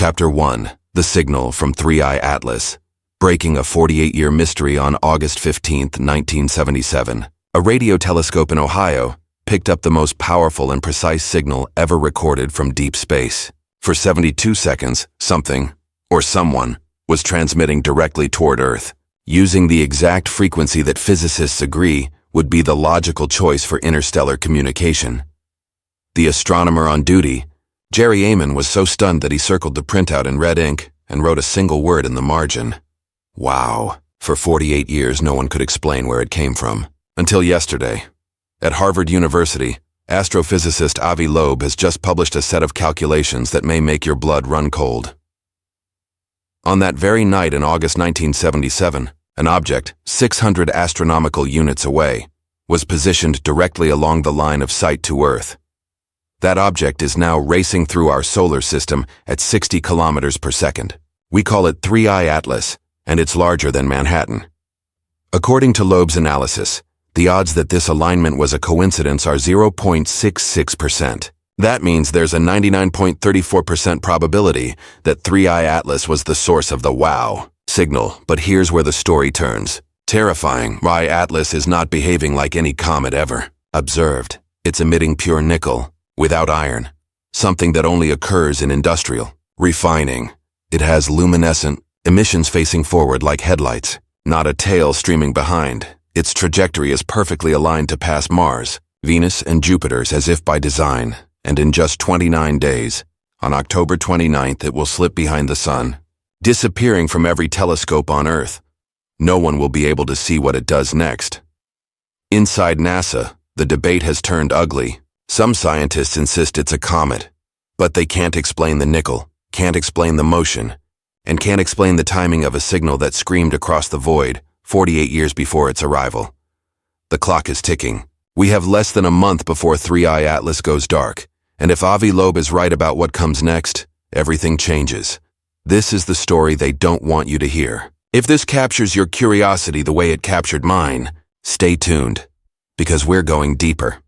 Chapter 1. The Signal from 3IATLAS. Breaking a 48-year mystery on August 15, 1977. A radio telescope in Ohio picked up the most powerful and precise signal ever recorded from deep space. For 72 seconds, something, or someone, was transmitting directly toward Earth, using the exact frequency that physicists agree would be the logical choice for interstellar communication. The astronomer on duty, Jerry Amon, was so stunned that he circled the printout in red ink and wrote a single word in the margin. Wow. For 48 years, no one could explain where it came from. Until yesterday. At Harvard University, astrophysicist Avi Loeb has just published a set of calculations that may make your blood run cold. On that very night in August 1977, an object 600 astronomical units away was positioned directly along the line of sight to Earth. That object is now racing through our solar system at 60 kilometers per second. We call it 3IATLAS, and it's larger than Manhattan. According to Loeb's analysis, the odds that this alignment was a coincidence are 0.66%. That means there's a 99.34% probability that 3IATLAS was the source of the WOW signal. But here's where the story turns. Terrifying. 3IATLAS is not behaving like any comet ever observed. It's emitting pure nickel, without iron, something that only occurs in industrial refining. It has luminescent emissions facing forward like headlights, not a tail streaming behind. Its trajectory is perfectly aligned to pass Mars, Venus, and Jupiter's as if by design, and in just 29 days, on October 29th, it will slip behind the sun, disappearing from every telescope on Earth. No one will be able to see what it does next. Inside NASA, the debate has turned ugly. Some scientists insist it's a comet, but they can't explain the nickel, can't explain the motion, and can't explain the timing of a signal that screamed across the void 48 years before its arrival. The clock is ticking. We have less than a month before 3IATLAS goes dark, and if Avi Loeb is right about what comes next, everything changes. This is the story they don't want you to hear. If this captures your curiosity the way it captured mine, stay tuned, because we're going deeper.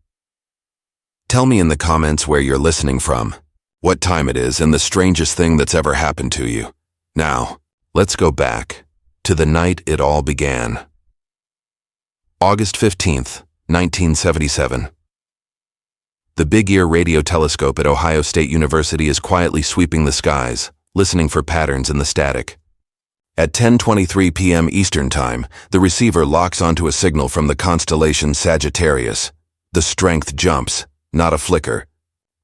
Tell me in the comments where you're listening from, what time it is, and the strangest thing that's ever happened to you. Now, let's go back to the night it all began. August 15th, 1977. The Big Ear radio telescope at Ohio State University is quietly sweeping the skies, listening for patterns in the static. At 10:23 p.m. Eastern Time, the receiver locks onto a signal from the constellation Sagittarius. The strength jumps, not a flicker,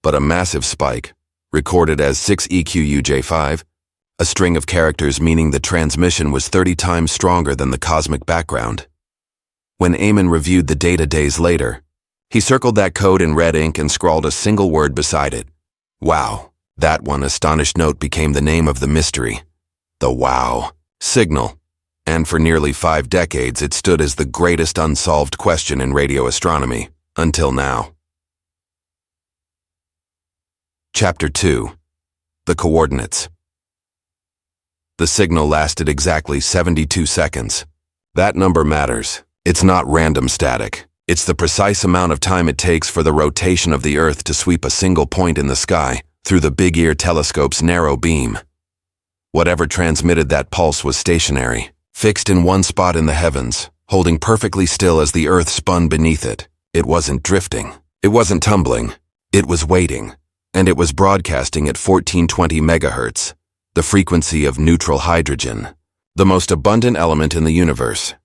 but a massive spike, recorded as 6EQUJ5, a string of characters meaning the transmission was 30 times stronger than the cosmic background. When Amon reviewed the data days later, he circled that code in red ink and scrawled a single word beside it. Wow. That one astonished note became the name of the mystery. The WOW signal. And for nearly 5 decades it stood as the greatest unsolved question in radio astronomy, until now. Chapter 2. The Coordinates. The signal lasted exactly 72 seconds. That number matters. It's not random static. It's the precise amount of time it takes for the rotation of the Earth to sweep a single point in the sky through the Big Ear telescope's narrow beam. Whatever transmitted that pulse was stationary, fixed in one spot in the heavens, holding perfectly still as the Earth spun beneath it. It wasn't drifting. It wasn't tumbling. It was waiting. And it was broadcasting at 1420 megahertz, the frequency of neutral hydrogen, the most abundant element in the universe.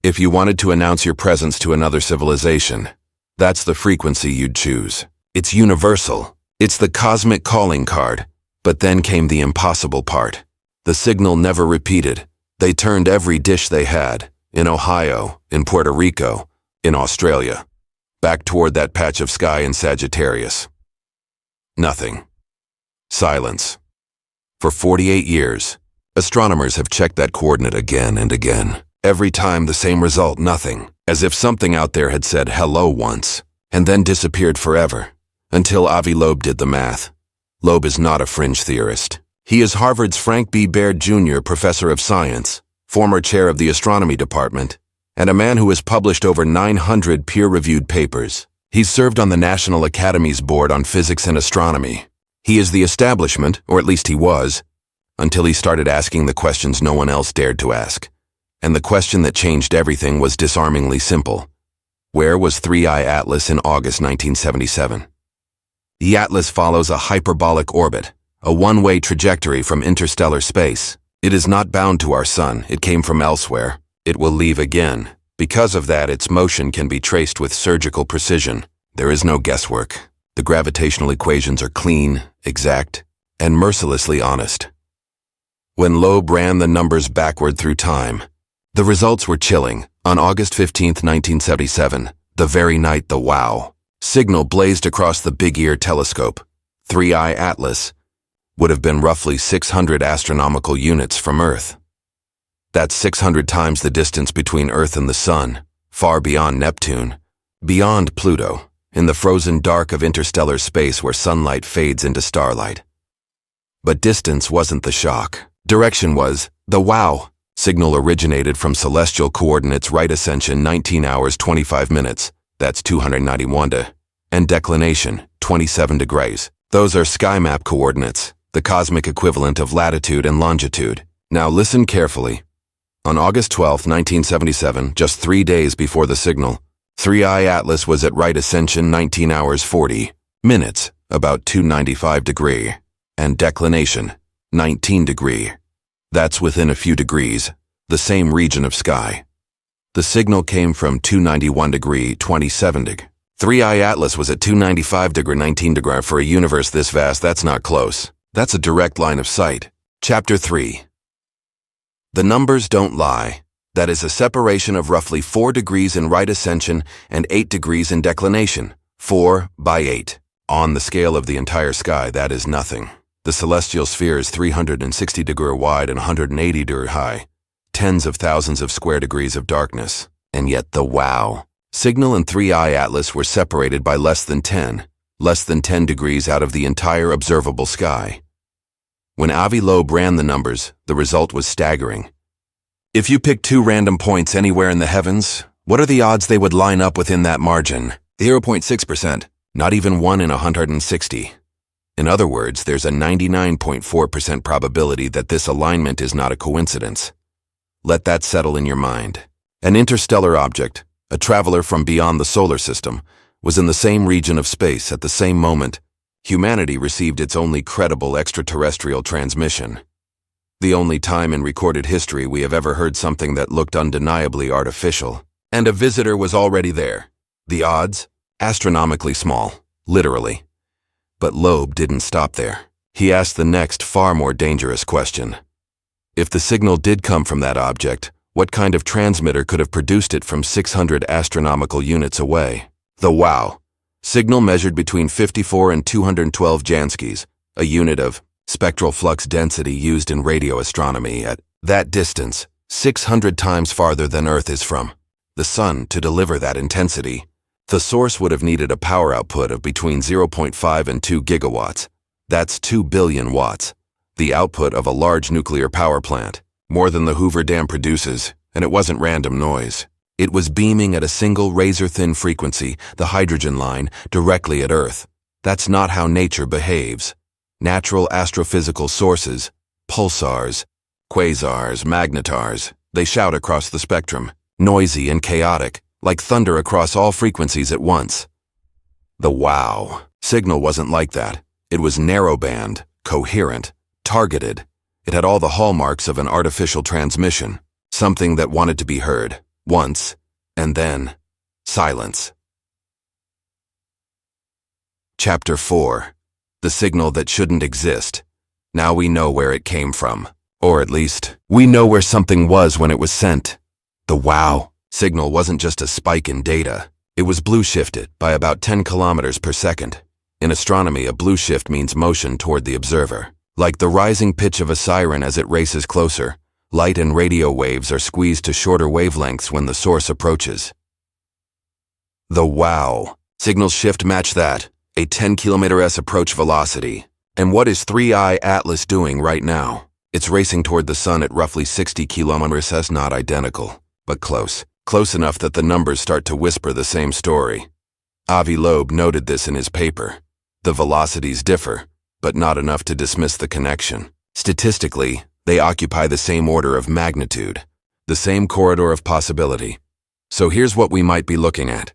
If you wanted to announce your presence to another civilization, that's the frequency you'd choose. It's universal. It's the cosmic calling card. But then came the impossible part. The signal never repeated. They turned every dish they had, in Ohio, in Puerto Rico, in Australia, back toward that patch of sky in Sagittarius. Nothing. Silence. For 48 years, astronomers have checked that coordinate again and again. Every time the same result, nothing. As if something out there had said hello once, and then disappeared forever. Until Avi Loeb did the math. Loeb is not a fringe theorist. He is Harvard's Frank B. Baird Jr. Professor of Science, former chair of the Astronomy Department, and a man who has published over 900 peer-reviewed papers. He's served on the National Academy's Board on Physics and Astronomy. He is the establishment, or at least he was, until he started asking the questions no one else dared to ask. And the question that changed everything was disarmingly simple. Where was 3IATLAS in August 1977? The Atlas follows a hyperbolic orbit, a one-way trajectory from interstellar space. It is not bound to our sun. It came from elsewhere. It will leave again. Because of that, its motion can be traced with surgical precision. There is no guesswork. The gravitational equations are clean, exact, and mercilessly honest. When Loeb ran the numbers backward through time, the results were chilling. On August 15, 1977, the very night the WOW signal blazed across the Big Ear telescope, 3IATLAS would have been roughly 600 astronomical units from Earth. That's 600 times the distance between Earth and the Sun, far beyond Neptune, beyond Pluto, in the frozen dark of interstellar space where sunlight fades into starlight. But distance wasn't the shock. Direction was. The WOW signal originated from celestial coordinates right ascension 19 hours 25 minutes, that's 291 to, and declination 27 degrees. Those are sky map coordinates, the cosmic equivalent of latitude and longitude. Now listen carefully. On August 12, 1977, just 3 days before the signal, 3IATLAS was at right ascension 19 hours 40 minutes, about 295 degree, and declination 19 degree. That's within a few degrees, the same region of sky. The signal came from 291 degree 27 degree. 3IATLAS was at 295 degree 19 degree. For a universe this vast, that's not close. That's a direct line of sight. Chapter 3. The numbers don't lie. That is a separation of roughly 4 degrees in right ascension and 8 degrees in declination. 4 by 8. On the scale of the entire sky, that is nothing. The celestial sphere is 360 degree wide and 180 degree high. Tens of thousands of square degrees of darkness. And yet the WOW signal and 3IATLAS were separated by less than 10 degrees out of the entire observable sky. When Avi Loeb ran the numbers, the result was staggering. If you pick 2 random points anywhere in the heavens, what are the odds they would line up within that margin? 0.6%, not even 1 in 160. In other words, there's a 99.4% probability that this alignment is not a coincidence. Let that settle in your mind. An interstellar object, a traveler from beyond the solar system, was in the same region of space at the same moment humanity received its only credible extraterrestrial transmission. The only time in recorded history we have ever heard something that looked undeniably artificial. And a visitor was already there. The odds? Astronomically small, literally. But Loeb didn't stop there. He asked the next, far more dangerous question. If the signal did come from that object, what kind of transmitter could have produced it from 600 astronomical units away? The WOW signal measured between 54 and 212 Janskis, a unit of spectral flux density used in radio astronomy at that distance, 600 times farther than Earth is from the Sun to deliver that intensity. The source would have needed a power output of between 0.5 and 2 gigawatts. That's 2 billion watts. The output of a large nuclear power plant, more than the Hoover Dam produces, and it wasn't random noise. It was beaming at a single razor-thin frequency, the hydrogen line, directly at Earth. That's not how nature behaves. Natural astrophysical sources, pulsars, quasars, magnetars, they shout across the spectrum, noisy and chaotic, like thunder across all frequencies at once. The WOW signal wasn't like that. It was narrowband, coherent, targeted. It had all the hallmarks of an artificial transmission, something that wanted to be heard, once, and then silence. Chapter 4. The signal that shouldn't exist. Now we know where it came from. Or at least, we know where something was when it was sent. The WOW signal wasn't just a spike in data. It was blue shifted by about 10 kilometers per second. In astronomy, a blue shift means motion toward the observer. Like the rising pitch of a siren as it races closer, light and radio waves are squeezed to shorter wavelengths when the source approaches. The WOW signal shift match that, a 10 km/s approach velocity. And what is 3IATLAS doing right now? It's racing toward the Sun at roughly 60 km/s, not identical, but close. Close enough that the numbers start to whisper the same story. Avi Loeb noted this in his paper. The velocities differ, but not enough to dismiss the connection. Statistically, they occupy the same order of magnitude, the same corridor of possibility. So here's what we might be looking at.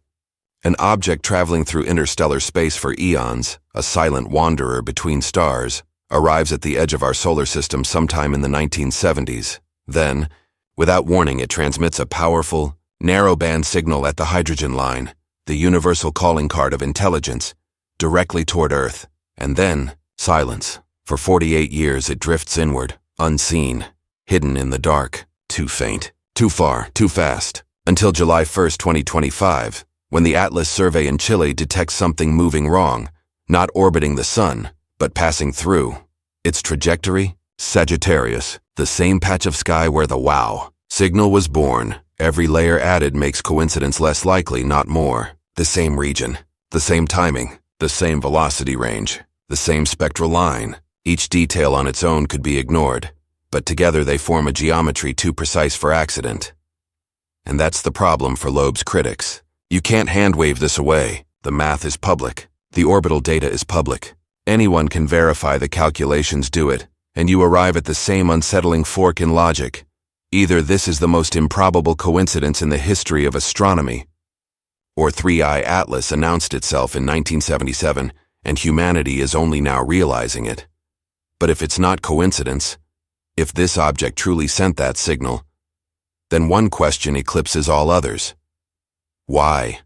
An object traveling through interstellar space for eons, a silent wanderer between stars, arrives at the edge of our solar system sometime in the 1970s. Then, without warning, it transmits a powerful, narrowband signal at the hydrogen line, the universal calling card of intelligence, directly toward Earth. And then, silence. For 48 years it drifts inward, unseen, hidden in the dark, too faint, too far, too fast, until July 1st, 2025, when the Atlas survey in Chile detects something moving wrong, not orbiting the sun, but passing through. Its trajectory? Sagittarius, the same patch of sky where the wow signal was born. Every layer added makes coincidence less likely, not more. The same region, the same timing, the same velocity range, the same spectral line. Each detail on its own could be ignored, but together they form a geometry too precise for accident. And that's the problem for Loeb's critics. You can't hand-wave this away. The math is public. The orbital data is public. Anyone can verify the calculations do it, and you arrive at the same unsettling fork in logic. Either this is the most improbable coincidence in the history of astronomy, or 3IATLAS announced itself in 1977, and humanity is only now realizing it. But if it's not coincidence, if this object truly sent that signal, then one question eclipses all others. Why?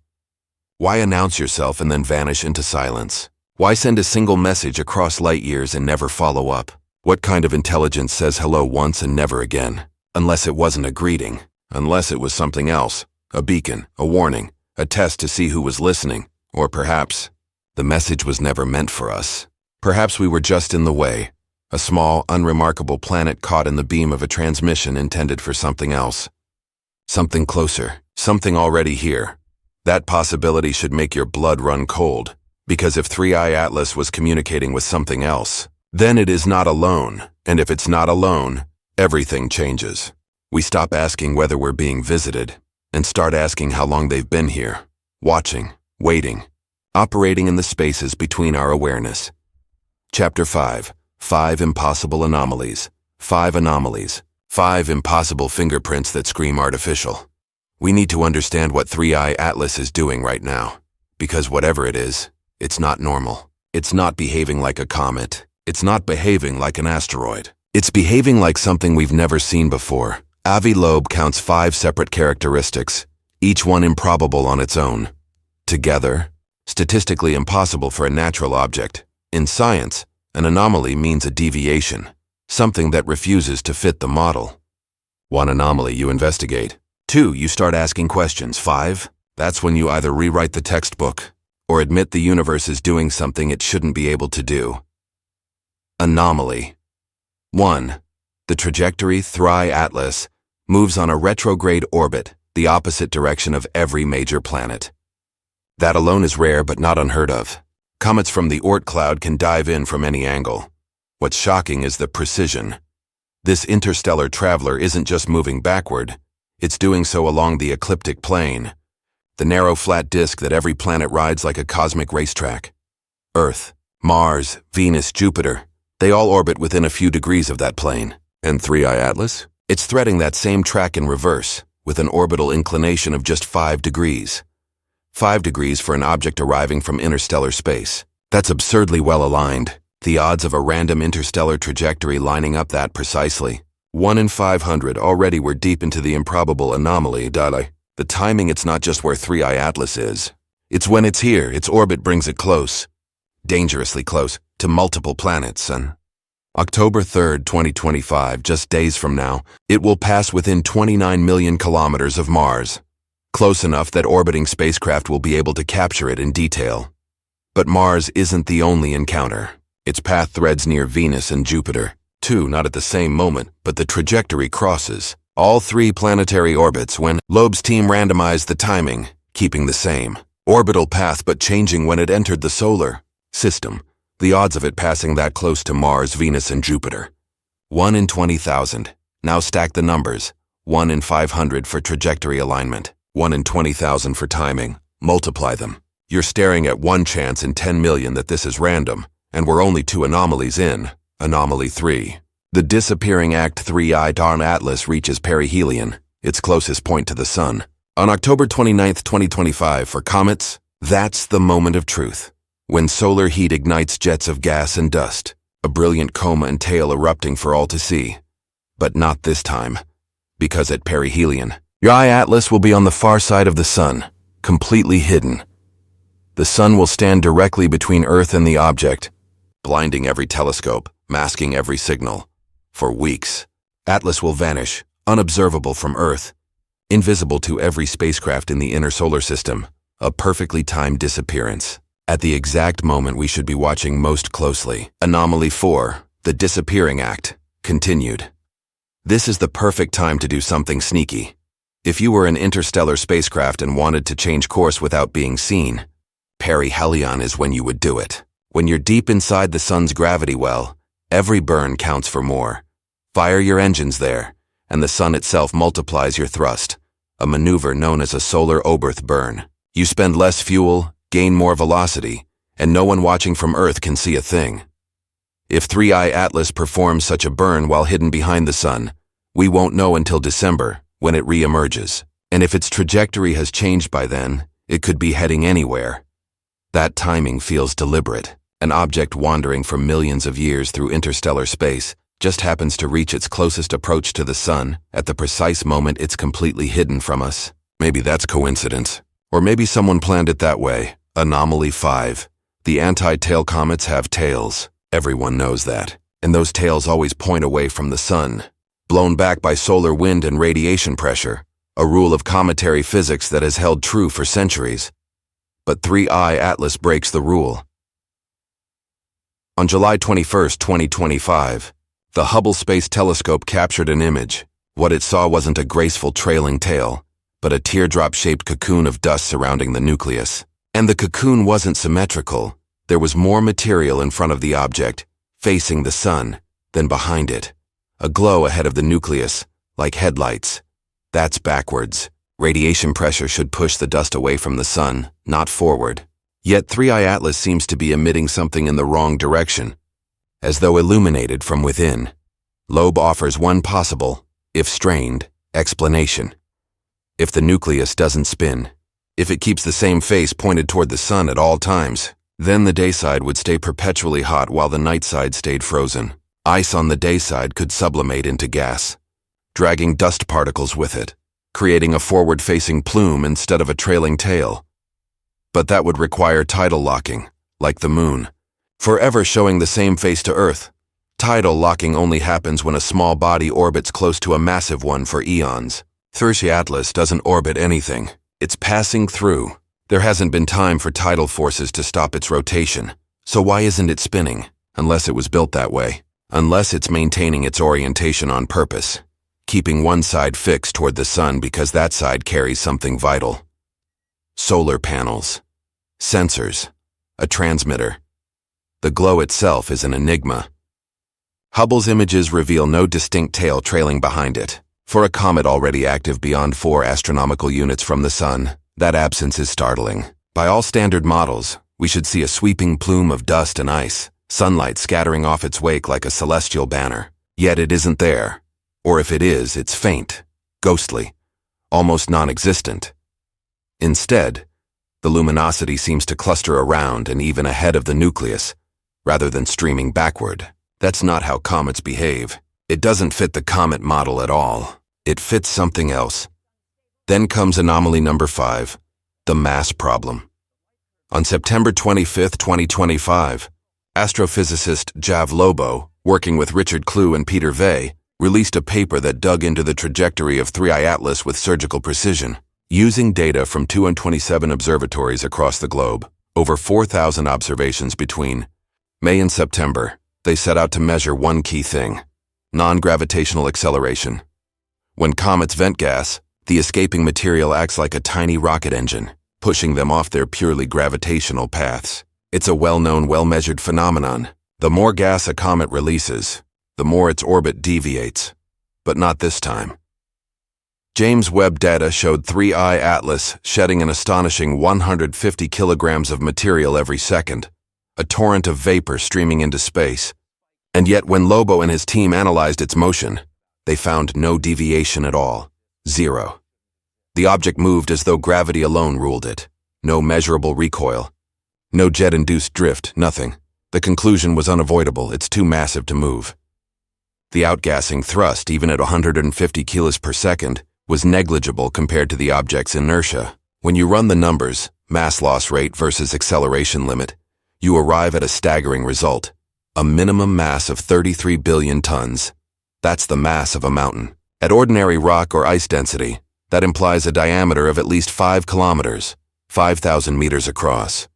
Why announce yourself and then vanish into silence? Why send a single message across light years and never follow up? What kind of intelligence says hello once and never again? Unless it wasn't a greeting, unless it was something else, a beacon, a warning, a test to see who was listening, or perhaps the message was never meant for us. Perhaps we were just in the way, a small, unremarkable planet caught in the beam of a transmission intended for something else. Something closer, something already here. That possibility should make your blood run cold, because if 3IATLAS was communicating with something else, then it is not alone, and if it's not alone, everything changes. We stop asking whether we're being visited, and start asking how long they've been here, watching, waiting, operating in the spaces between our awareness. Chapter 5. 5 Impossible Anomalies. 5 anomalies. 5 impossible fingerprints that scream artificial. We need to understand what 3IATLAS is doing right now, because whatever it is, it's not normal. It's not behaving like a comet. It's not behaving like an asteroid. It's behaving like something we've never seen before. Avi Loeb counts 5 separate characteristics, each one improbable on its own. Together, statistically impossible for a natural object. In science, an anomaly means a deviation, something that refuses to fit the model. 1 anomaly, you investigate. 2, you start asking questions. 5, that's when you either rewrite the textbook or admit the universe is doing something it shouldn't be able to do. Anomaly. 1. The trajectory 3IATLAS moves on a retrograde orbit, the opposite direction of every major planet. That alone is rare but not unheard of. Comets from the Oort cloud can dive in from any angle. What's shocking is the precision. This interstellar traveler isn't just moving backward, it's doing so along the ecliptic plane, the narrow flat disk that every planet rides like a cosmic racetrack. Earth, Mars, Venus, Jupiter, they all orbit within a few degrees of that plane. And 3IATLAS? It's threading that same track in reverse, with an orbital inclination of just 5 degrees. 5 degrees for an object arriving from interstellar space. That's absurdly well aligned. The odds of a random interstellar trajectory lining up that precisely. 1 in 500 already we're deep into the improbable anomaly, Dale. The timing, it's not just where 3IATLAS is. It's when it's here, its orbit brings it close. Dangerously close, to multiple planets, and October 3rd, 2025, just days from now, it will pass within 29 million kilometers of Mars. Close enough that orbiting spacecraft will be able to capture it in detail. But Mars isn't the only encounter. Its path threads near Venus and Jupiter. 2, not at the same moment, but the trajectory crosses all 3 planetary orbits when Loeb's team randomized the timing, keeping the same orbital path but changing when it entered the solar system. The odds of it passing that close to Mars, Venus, and Jupiter. 1 in 20,000. Now stack the numbers. 1 in 500 for trajectory alignment. 1 in 20,000 for timing. Multiply them. You're staring at 1 chance in 10 million that this is random, And we're only 2 anomalies in, Anomaly 3. The disappearing act 3IATLAS reaches perihelion, its closest point to the Sun. On October 29, 2025, for comets, that's the moment of truth. When solar heat ignites jets of gas and dust, a brilliant coma and tail erupting for all to see. But not this time, because at perihelion, 3IATLAS will be on the far side of the Sun, completely hidden. The Sun will stand directly between Earth and the object, blinding every telescope, masking every signal. For weeks, Atlas will vanish, unobservable from Earth, invisible to every spacecraft in the inner solar system, a perfectly timed disappearance. At the exact moment we should be watching most closely. Anomaly 4, the disappearing act, continued. This is the perfect time to do something sneaky. If you were an interstellar spacecraft and wanted to change course without being seen, perihelion is when you would do it. When you're deep inside the Sun's gravity well, every burn counts for more. Fire your engines there, and the Sun itself multiplies your thrust, a maneuver known as a solar Oberth burn. You spend less fuel, gain more velocity, and no one watching from Earth can see a thing. If 3IATLAS performs such a burn while hidden behind the Sun, we won't know until December, when it re-emerges. And if its trajectory has changed by then, it could be heading anywhere. That timing feels deliberate. An object wandering for millions of years through interstellar space just happens to reach its closest approach to the Sun at the precise moment it's completely hidden from us. Maybe that's coincidence. Or maybe someone planned it that way. Anomaly 5. The anti-tail comets have tails. Everyone knows that. And those tails always point away from the Sun, blown back by solar wind and radiation pressure, a rule of cometary physics that has held true for centuries. But 3IATLAS breaks the rule. On July 21, 2025, the Hubble Space Telescope captured an image. What it saw wasn't a graceful trailing tail, but a teardrop-shaped cocoon of dust surrounding the nucleus. And the cocoon wasn't symmetrical. There was more material in front of the object, facing the Sun, than behind it. A glow ahead of the nucleus, like headlights. That's backwards. Radiation pressure should push the dust away from the Sun, not forward. Yet 3IATLAS seems to be emitting something in the wrong direction, as though illuminated from within. Loeb offers one possible, if strained, explanation. If the nucleus doesn't spin, if it keeps the same face pointed toward the Sun at all times, then the day side would stay perpetually hot while the night side stayed frozen. Ice on the day side could sublimate into gas, dragging dust particles with it, creating a forward-facing plume instead of a trailing tail. But that would require tidal locking, like the Moon, forever showing the same face to Earth. Tidal locking only happens when a small body orbits close to a massive one for eons. 3IATLAS doesn't orbit anything. It's passing through. There hasn't been time for tidal forces to stop its rotation. So why isn't it spinning? Unless it was built that way. Unless it's maintaining its orientation on purpose, keeping one side fixed toward the Sun because that side carries something vital. Solar panels, sensors, a transmitter. The glow itself is an enigma. Hubble's images reveal no distinct tail trailing behind it. For a comet already active beyond 4 astronomical units from the Sun, that absence is startling. By all standard models, we should see a sweeping plume of dust and ice, sunlight scattering off its wake like a celestial banner. Yet it isn't there. Or if it is, it's faint, ghostly, almost non-existent. Instead, the luminosity seems to cluster around and even ahead of the nucleus, rather than streaming backward. That's not how comets behave. It doesn't fit the comet model at all. It fits something else. Then comes anomaly number 5, the mass problem. On September 25, 2025, astrophysicist Avi Loeb, working with Richard Clue and Peter Vey, released a paper that dug into the trajectory of 3IATLAS with surgical precision. Using data from 227 observatories across the globe, over 4,000 observations between May and September, they set out to measure one key thing: non-gravitational acceleration. When comets vent gas, the escaping material acts like a tiny rocket engine, pushing them off their purely gravitational paths. It's a well-known, well-measured phenomenon. The more gas a comet releases, the more its orbit deviates. But not this time. James Webb data showed 3IATLAS shedding an astonishing 150 kilograms of material every second, a torrent of vapor streaming into space. And yet when Lobo and his team analyzed its motion, they found no deviation at all. Zero. The object moved as though gravity alone ruled it. No measurable recoil. No jet-induced drift, nothing. The conclusion was unavoidable, it's too massive to move. The outgassing thrust, even at 150 kilos per second, was negligible compared to the object's inertia. When you run the numbers, mass loss rate versus acceleration limit, you arrive at a staggering result. A minimum mass of 33 billion tons. That's the mass of a mountain. At ordinary rock or ice density, that implies a diameter of at least 5 kilometers, 5,000 meters across.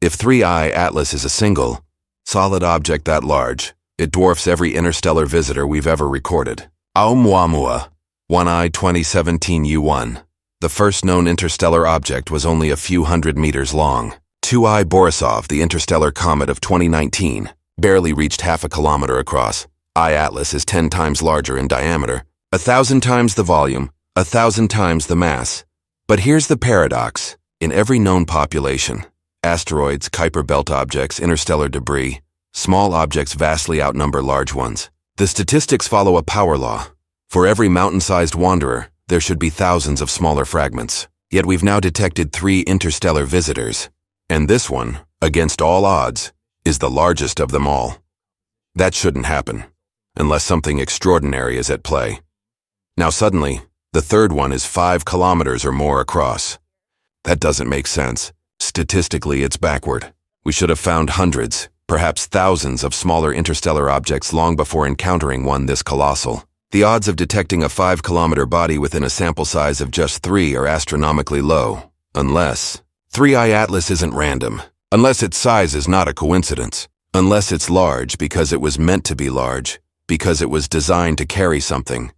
If 3IATLAS is a single, solid object that large, it dwarfs every interstellar visitor we've ever recorded. Oumuamua, 1I 2017 U1. The first known interstellar object was only a few hundred meters long. 2I Borisov, the interstellar comet of 2019, barely reached half a kilometer across. IATLAS is 10 times larger in diameter, 1,000 times the volume, 1,000 times the mass. But here's the paradox. In every known population, asteroids, Kuiper belt objects, interstellar debris, small objects vastly outnumber large ones. The statistics follow a power law. For every mountain-sized wanderer, there should be thousands of smaller fragments. Yet we've now detected 3 interstellar visitors. And this one, against all odds, is the largest of them all. That shouldn't happen, unless something extraordinary is at play. Now suddenly, the third one is 5 kilometers or more across. That doesn't make sense. Statistically, it's backward. We should have found hundreds, perhaps thousands of smaller interstellar objects long before encountering one this colossal. The odds of detecting a 5-kilometer body within a sample size of just 3 are astronomically low, unless 3IATLAS isn't random, unless its size is not a coincidence, unless it's large because it was meant to be large, because it was designed to carry something,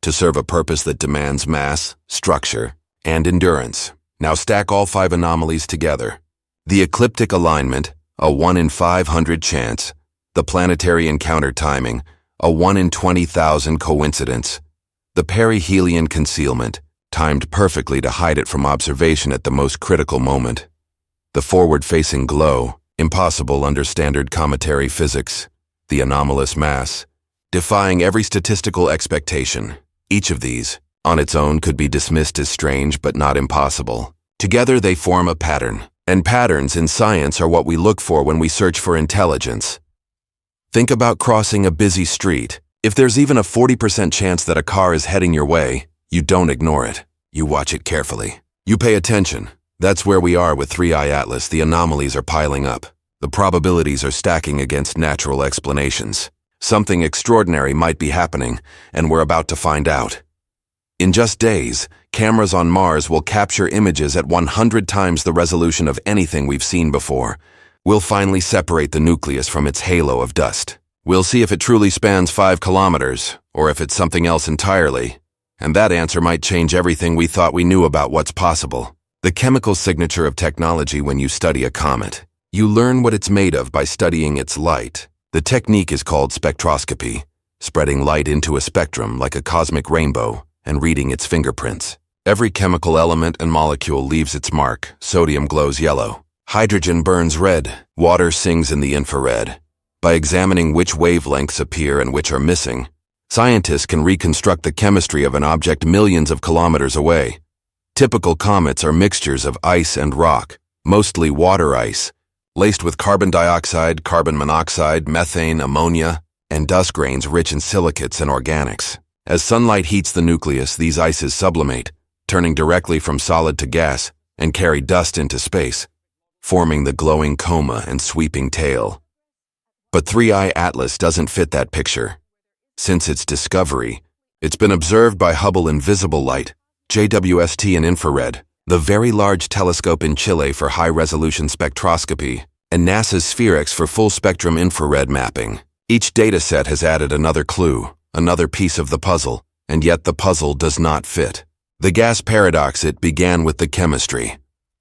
to serve a purpose that demands mass, structure, and endurance. Now stack all 5 anomalies together. The ecliptic alignment, a 1 in 500 chance. The planetary encounter timing, a 1 in 20,000 coincidence. The perihelion concealment, timed perfectly to hide it from observation at the most critical moment. The forward-facing glow, impossible under standard cometary physics. The anomalous mass, defying every statistical expectation. Each of these, on its own, could be dismissed as strange but not impossible. Together they form a pattern, and patterns in science are what we look for when we search for intelligence. Think about crossing a busy street. If there's even a 40% chance that a car is heading your way, you don't ignore it. You watch it carefully. You pay attention. That's where we are with 3IATLAS. The anomalies are piling up. The probabilities are stacking against natural explanations. Something extraordinary might be happening, and we're about to find out. In just days, cameras on Mars will capture images at 100 times the resolution of anything we've seen before. We'll finally separate the nucleus from its halo of dust. We'll see if it truly spans 5 kilometers, or if it's something else entirely. And that answer might change everything we thought we knew about what's possible. The chemical signature of technology when you study a comet. You learn what it's made of by studying its light. The technique is called spectroscopy, spreading light into a spectrum like a cosmic rainbow and reading its fingerprints. Every chemical element and molecule leaves its mark. Sodium glows yellow. Hydrogen burns red. Water sings in the infrared. By examining which wavelengths appear and which are missing, scientists can reconstruct the chemistry of an object millions of kilometers away. Typical comets are mixtures of ice and rock, mostly water ice, laced with carbon dioxide, carbon monoxide, methane, ammonia, and dust grains rich in silicates and organics. As sunlight heats the nucleus, these ices sublimate, turning directly from solid to gas, and carry dust into space, forming the glowing coma and sweeping tail. But 3IATLAS doesn't fit that picture. Since its discovery, it's been observed by Hubble in visible light, JWST in infrared, the Very Large Telescope in Chile for high-resolution spectroscopy, and NASA's SphereX for full-spectrum infrared mapping. Each dataset has added another clue, another piece of the puzzle, and yet the puzzle does not fit. The gas paradox. It began with the chemistry.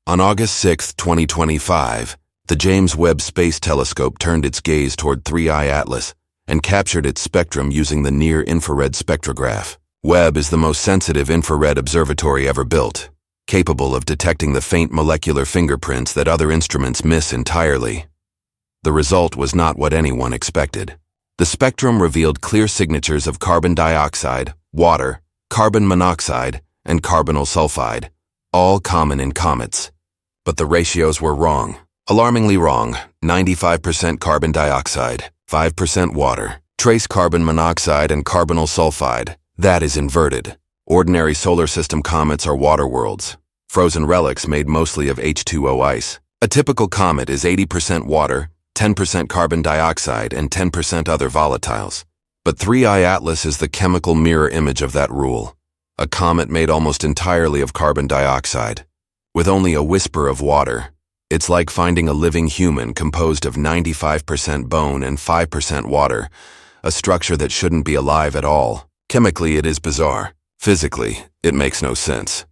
On August 6, 2025, the James Webb Space Telescope turned its gaze toward 3IATLAS and captured its spectrum using the near-infrared spectrograph. Webb is the most sensitive infrared observatory ever built. capable of detecting the faint molecular fingerprints that other instruments miss entirely. The result was not what anyone expected. The spectrum revealed clear signatures of carbon dioxide, water, carbon monoxide, and carbonyl sulfide, all common in comets. But the ratios were wrong. Alarmingly wrong. 95% carbon dioxide, 5% water. Trace carbon monoxide and carbonyl sulfide. That is inverted. Ordinary solar system comets are water worlds, frozen relics made mostly of H2O ice. A typical comet is 80% water, 10% carbon dioxide, and 10% other volatiles. But 3IATLAS is the chemical mirror image of that rule. A comet made almost entirely of carbon dioxide, with only a whisper of water. It's like finding a living human composed of 95% bone and 5% water, a structure that shouldn't be alive at all. Chemically, it is bizarre. Physically, it makes no sense.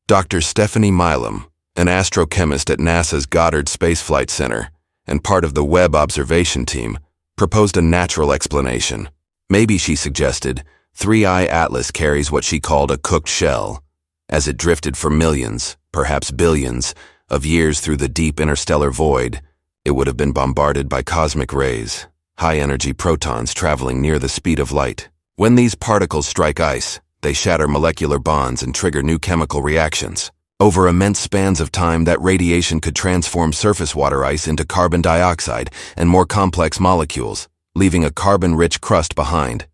Dr. Stephanie Milam, an astrochemist at NASA's Goddard Space Flight Center and part of the Webb observation team, proposed a natural explanation. Maybe, she suggested, 3IATLAS carries what she called a cooked shell, as it drifted for millions, perhaps billions, of years through the deep interstellar void. It would have been bombarded by cosmic rays, high-energy protons traveling near the speed of light. When these particles strike ice, they shatter molecular bonds and trigger new chemical reactions. Over immense spans of time, that radiation could transform surface water ice into carbon dioxide and more complex molecules, leaving a carbon-rich crust behind.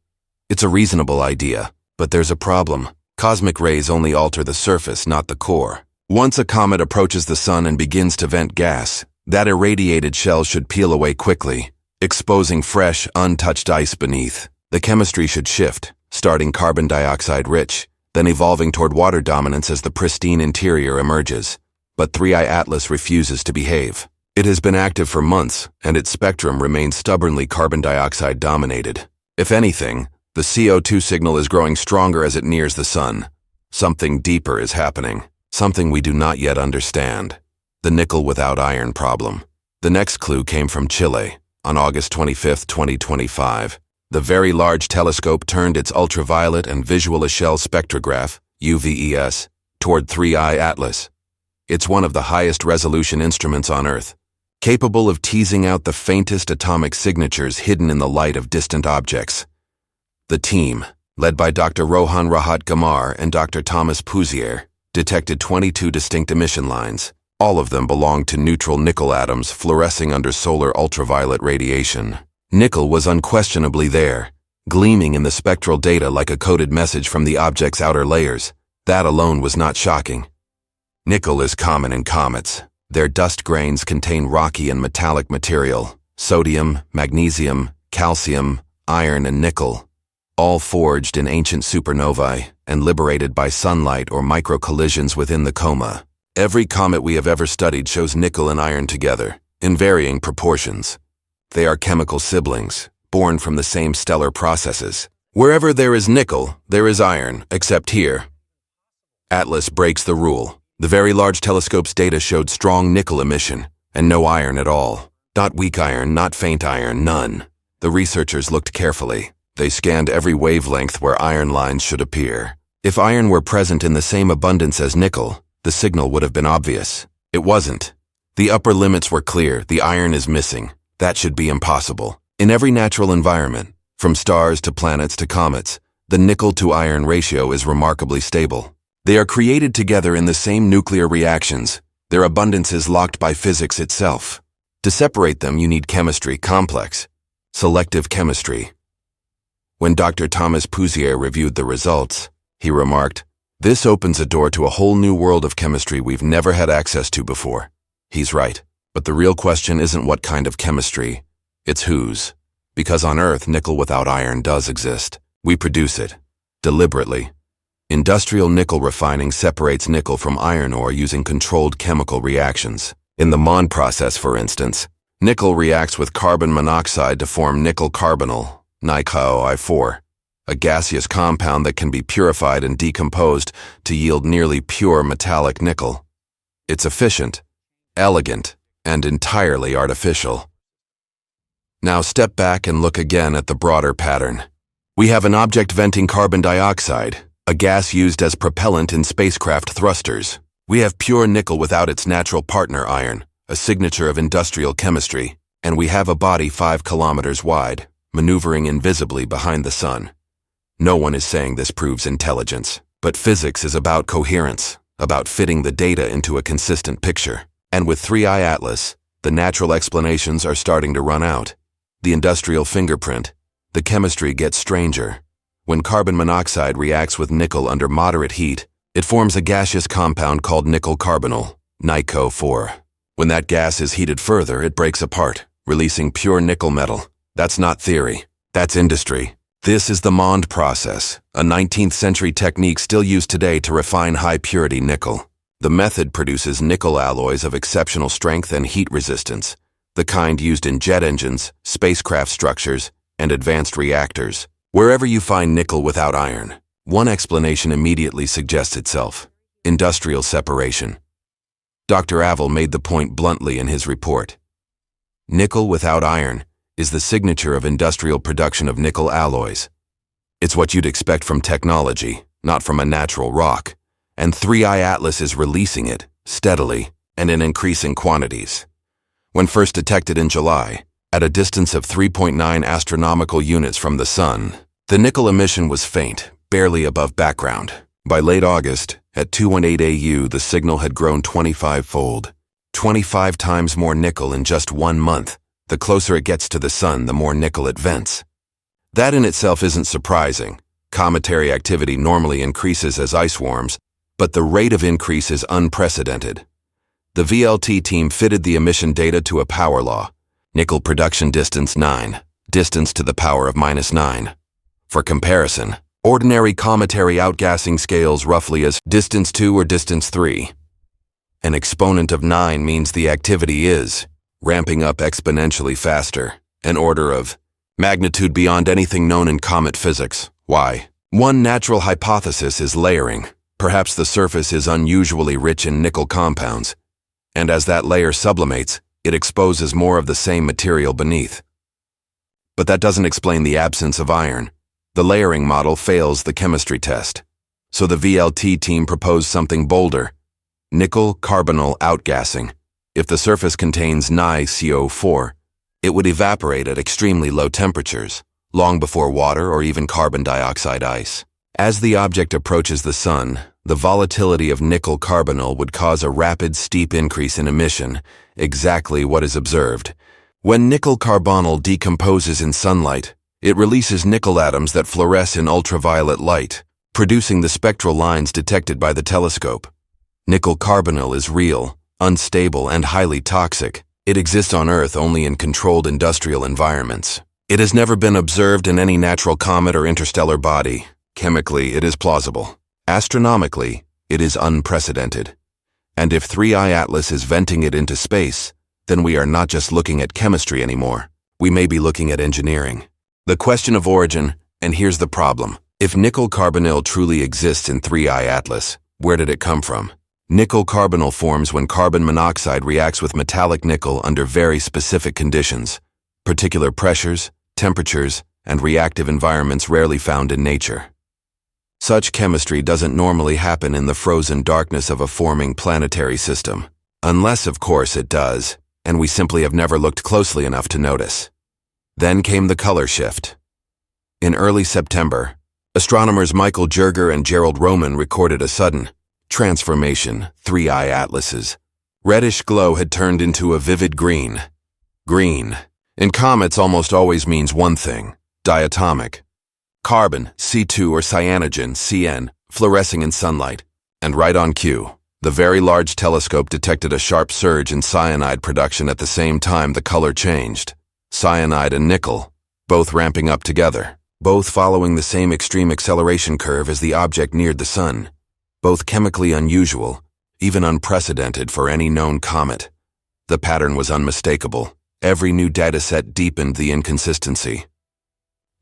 It's a reasonable idea, but there's a problem. Cosmic rays only alter the surface, not the core. Once a comet approaches the sun and begins to vent gas, that irradiated shell should peel away quickly, exposing fresh, untouched ice beneath. The chemistry should shift, starting carbon dioxide rich, then evolving toward water dominance as the pristine interior emerges. But 3IATLAS refuses to behave. It has been active for months, and its spectrum remains stubbornly carbon dioxide dominated. If anything, the CO2 signal is growing stronger as it nears the sun. Something deeper is happening, something we do not yet understand. The nickel without iron problem. The next clue came from Chile. On August 25, 2025, the Very Large Telescope turned its ultraviolet and visual Echelle spectrograph, UVES, toward 3IATLAS. It's one of the highest resolution instruments on Earth, capable of teasing out the faintest atomic signatures hidden in the light of distant objects. The team, led by Dr. Rohan Rahat Gamar and Dr. Thomas Pouzier, detected 22 distinct emission lines. All of them belonged to neutral nickel atoms fluorescing under solar ultraviolet radiation. Nickel was unquestionably there, gleaming in the spectral data like a coded message from the object's outer layers. That alone was not shocking. Nickel is common in comets. Their dust grains contain rocky and metallic material, sodium, magnesium, calcium, iron, and nickel, all forged in ancient supernovae and liberated by sunlight or micro-collisions within the coma. Every comet we have ever studied shows nickel and iron together, in varying proportions. They are chemical siblings, born from the same stellar processes. Wherever there is nickel, there is iron, except here. Atlas breaks the rule. The Very Large Telescope's data showed strong nickel emission, and no iron at all. Not weak iron, not faint iron, none. The researchers looked carefully. They scanned every wavelength where iron lines should appear. If iron were present in the same abundance as nickel, the signal would have been obvious. It wasn't. The upper limits were clear. The iron is missing. That should be impossible. In every natural environment, from stars to planets to comets, the nickel-to-iron ratio is remarkably stable. They are created together in the same nuclear reactions. Their abundance is locked by physics itself. To separate them, you need chemistry, complex, selective chemistry. When Dr. Thomas Pouzier reviewed the results, he remarked, "This opens a door to a whole new world of chemistry we've never had access to before." He's right. But the real question isn't what kind of chemistry, it's whose. Because on Earth, nickel without iron does exist. We produce it, deliberately. Industrial nickel refining separates nickel from iron ore using controlled chemical reactions. In the Mon process, for instance, nickel reacts with carbon monoxide to form nickel carbonyl, NiCO4, a gaseous compound that can be purified and decomposed to yield nearly pure metallic nickel. It's efficient, elegant, and entirely artificial. Now step back and look again at the broader pattern. We have an object venting carbon dioxide, a gas used as propellant in spacecraft thrusters. We have pure nickel without its natural partner iron, a signature of industrial chemistry, and we have a body 5 kilometers wide, maneuvering invisibly behind the sun. No one is saying this proves intelligence, but physics is about coherence, about fitting the data into a consistent picture. And with 3IATLAS, the natural explanations are starting to run out. The industrial fingerprint, the chemistry gets stranger. When carbon monoxide reacts with nickel under moderate heat, it forms a gaseous compound called nickel carbonyl, NiCO4. When that gas is heated further, it breaks apart, releasing pure nickel metal. That's not theory, that's industry. This is the Mond process, a 19th century technique still used today to refine high-purity nickel. The method produces nickel alloys of exceptional strength and heat resistance, the kind used in jet engines, spacecraft structures, and advanced reactors. Wherever you find nickel without iron, one explanation immediately suggests itself: industrial separation. Dr. Avi made the point bluntly in his report. Nickel without iron is the signature of industrial production of nickel alloys. It's what you'd expect from technology, not from a natural rock, and 3IATLAS is releasing it, steadily, and in increasing quantities. When first detected in July, at a distance of 3.9 astronomical units from the Sun, the nickel emission was faint, barely above background. By late August, at 218 AU, the signal had grown 25-fold. 25 times more nickel in just 1 month. The closer it gets to the Sun, the more nickel it vents. That in itself isn't surprising. Cometary activity normally increases as ice warms, but the rate of increase is unprecedented. The VLT team fitted the emission data to a power law. Nickel production distance 9, distance to the power of -9. For comparison, ordinary cometary outgassing scales roughly as distance 2 or distance 3. An exponent of 9 means the activity is ramping up exponentially faster, an order of magnitude beyond anything known in comet physics. Why? One natural hypothesis is layering. Perhaps the surface is unusually rich in nickel compounds, and as that layer sublimates, it exposes more of the same material beneath. But that doesn't explain the absence of iron. The layering model fails the chemistry test. So the VLT team proposed something bolder: nickel carbonyl outgassing. If the surface contains NiCO4, it would evaporate at extremely low temperatures, long before water or even carbon dioxide ice. As the object approaches the Sun, the volatility of nickel carbonyl would cause a rapid, steep increase in emission, exactly what is observed. When nickel carbonyl decomposes in sunlight, it releases nickel atoms that fluoresce in ultraviolet light, producing the spectral lines detected by the telescope. Nickel carbonyl is real, unstable, and highly toxic. It exists on Earth only in controlled industrial environments. It has never been observed in any natural comet or interstellar body. Chemically, it is plausible. Astronomically, it is unprecedented. And if 3IATLAS is venting it into space, then we are not just looking at chemistry anymore. We may be looking at engineering. The question of origin, and here's the problem. If nickel carbonyl truly exists in 3IATLAS, where did it come from? Nickel carbonyl forms when carbon monoxide reacts with metallic nickel under very specific conditions, particular pressures, temperatures, and reactive environments rarely found in nature. Such chemistry doesn't normally happen in the frozen darkness of a forming planetary system. Unless, of course, it does, and we simply have never looked closely enough to notice. Then came the color shift. In early September, astronomers Michael Jerger and Gerald Roman recorded a sudden transformation. 3IATLAS's reddish glow had turned into a vivid green. Green, in comets, almost always means one thing: diatomic. Carbon, C2 or cyanogen, CN, fluorescing in sunlight. And right on cue, the Very Large Telescope detected a sharp surge in cyanide production at the same time the color changed. Cyanide and nickel, both ramping up together, both following the same extreme acceleration curve as the object neared the Sun. Both chemically unusual, even unprecedented for any known comet. The pattern was unmistakable. Every new dataset deepened the inconsistency.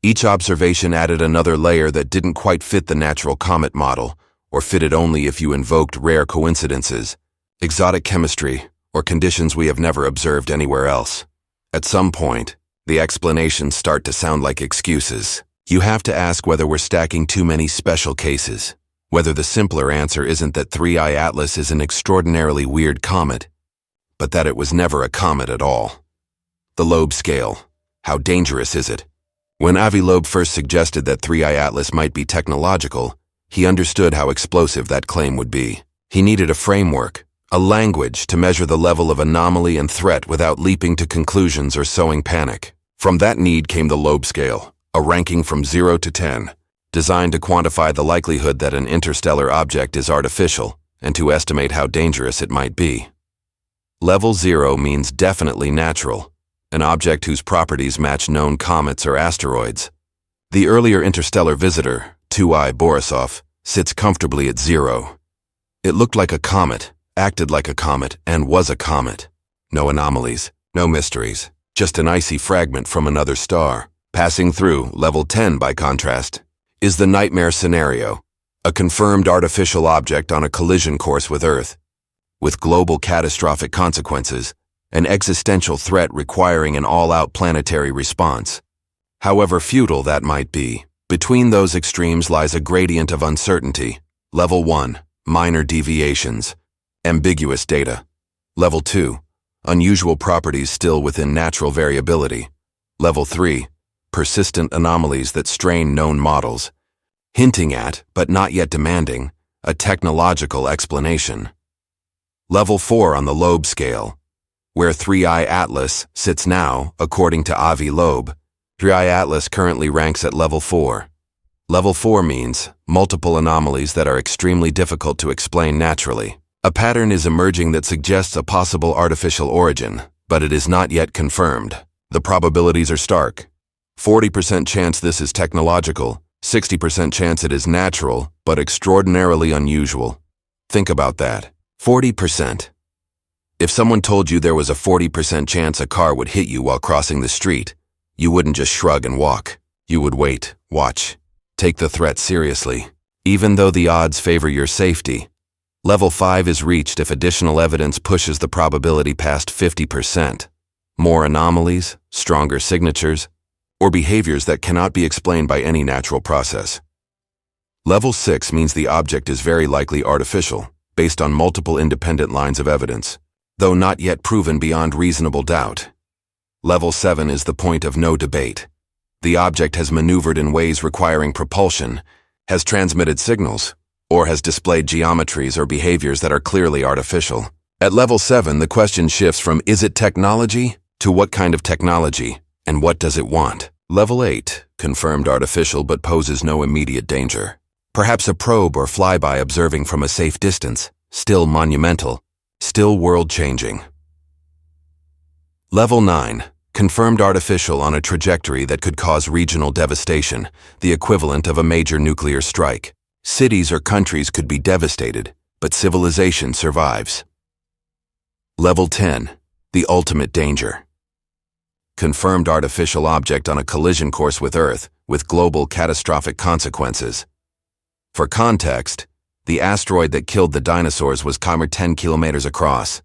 Each observation added another layer that didn't quite fit the natural comet model, or fitted only if you invoked rare coincidences, exotic chemistry, or conditions we have never observed anywhere else. At some point, the explanations start to sound like excuses. You have to ask whether we're stacking too many special cases, Whether the simpler answer isn't that 3IATLAS is an extraordinarily weird comet, but that it was never a comet at all. The Loeb scale. How dangerous is it? When Avi Loeb first suggested that 3IATLAS might be technological, he understood how explosive that claim would be. He needed a framework, a language to measure the level of anomaly and threat without leaping to conclusions or sowing panic. From that need came the Loeb scale, a ranking from 0 to 10, designed to quantify the likelihood that an interstellar object is artificial and to estimate how dangerous it might be. Level 0 means definitely natural, an object whose properties match known comets or asteroids. The earlier interstellar visitor, 2I Borisov, sits comfortably at 0. It looked like a comet, acted like a comet, and was a comet. No anomalies, no mysteries, just an icy fragment from another star. Passing through, level 10 by contrast, is the nightmare scenario, a confirmed artificial object on a collision course with Earth, with global catastrophic consequences, an existential threat requiring an all-out planetary response. However futile that might be, between those extremes lies a gradient of uncertainty. Level 1, minor deviations, ambiguous data. Level 2, unusual properties still within natural variability. Level 3, persistent anomalies that strain known models, hinting at, but not yet demanding, a technological explanation. Level 4 on the Loeb scale, where 3IATLAS sits now, according to Avi Loeb. 3IATLAS currently ranks at level 4. Level 4 means multiple anomalies that are extremely difficult to explain naturally. A pattern is emerging that suggests a possible artificial origin, but it is not yet confirmed. The probabilities are stark. 40% chance this is technological, 60% chance it is natural, but extraordinarily unusual. Think about that. 40%. If someone told you there was a 40% chance a car would hit you while crossing the street, you wouldn't just shrug and walk. You would wait, watch, take the threat seriously, even though the odds favor your safety. Level 5 is reached if additional evidence pushes the probability past 50%. More anomalies, stronger signatures, or behaviors that cannot be explained by any natural process. Level 6 means the object is very likely artificial, based on multiple independent lines of evidence, though not yet proven beyond reasonable doubt. Level 7 is the point of no debate. The object has maneuvered in ways requiring propulsion, has transmitted signals, or has displayed geometries or behaviors that are clearly artificial. At level 7, the question shifts from is it technology to what kind of technology, and what does it want? Level 8, confirmed artificial but poses no immediate danger. Perhaps a probe or flyby observing from a safe distance, still monumental, still world-changing. Level 9, confirmed artificial on a trajectory that could cause regional devastation, the equivalent of a major nuclear strike. Cities or countries could be devastated, but civilization survives. Level 10, the ultimate danger. Confirmed artificial object on a collision course with Earth, with global catastrophic consequences. For context, the asteroid that killed the dinosaurs was 10 kilometers across.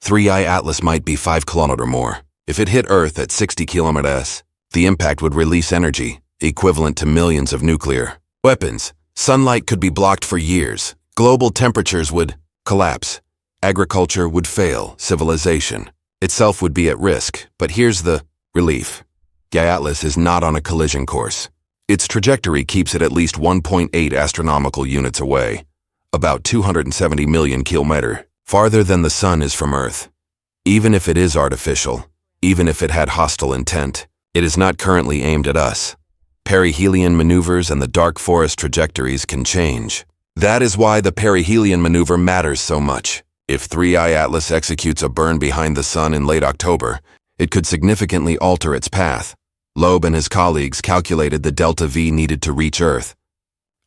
3IATLAS might be 5 kilometers more. If it hit Earth at 60 kilometers, the impact would release energy, equivalent to millions of nuclear weapons. Sunlight could be blocked for years. Global temperatures would collapse. Agriculture would fail. Civilization itself would be at risk. But here's the relief. 3IATLAS is not on a collision course. Its trajectory keeps it at least 1.8 astronomical units away, about 270 million kilometers, farther than the Sun is from Earth. Even if it is artificial, even if it had hostile intent, it is not currently aimed at us. Perihelion maneuvers and the dark forest trajectories can change. That is why the perihelion maneuver matters so much. If 3IATLAS executes a burn behind the Sun in late October, it could significantly alter its path. Loeb and his colleagues calculated the delta V needed to reach Earth,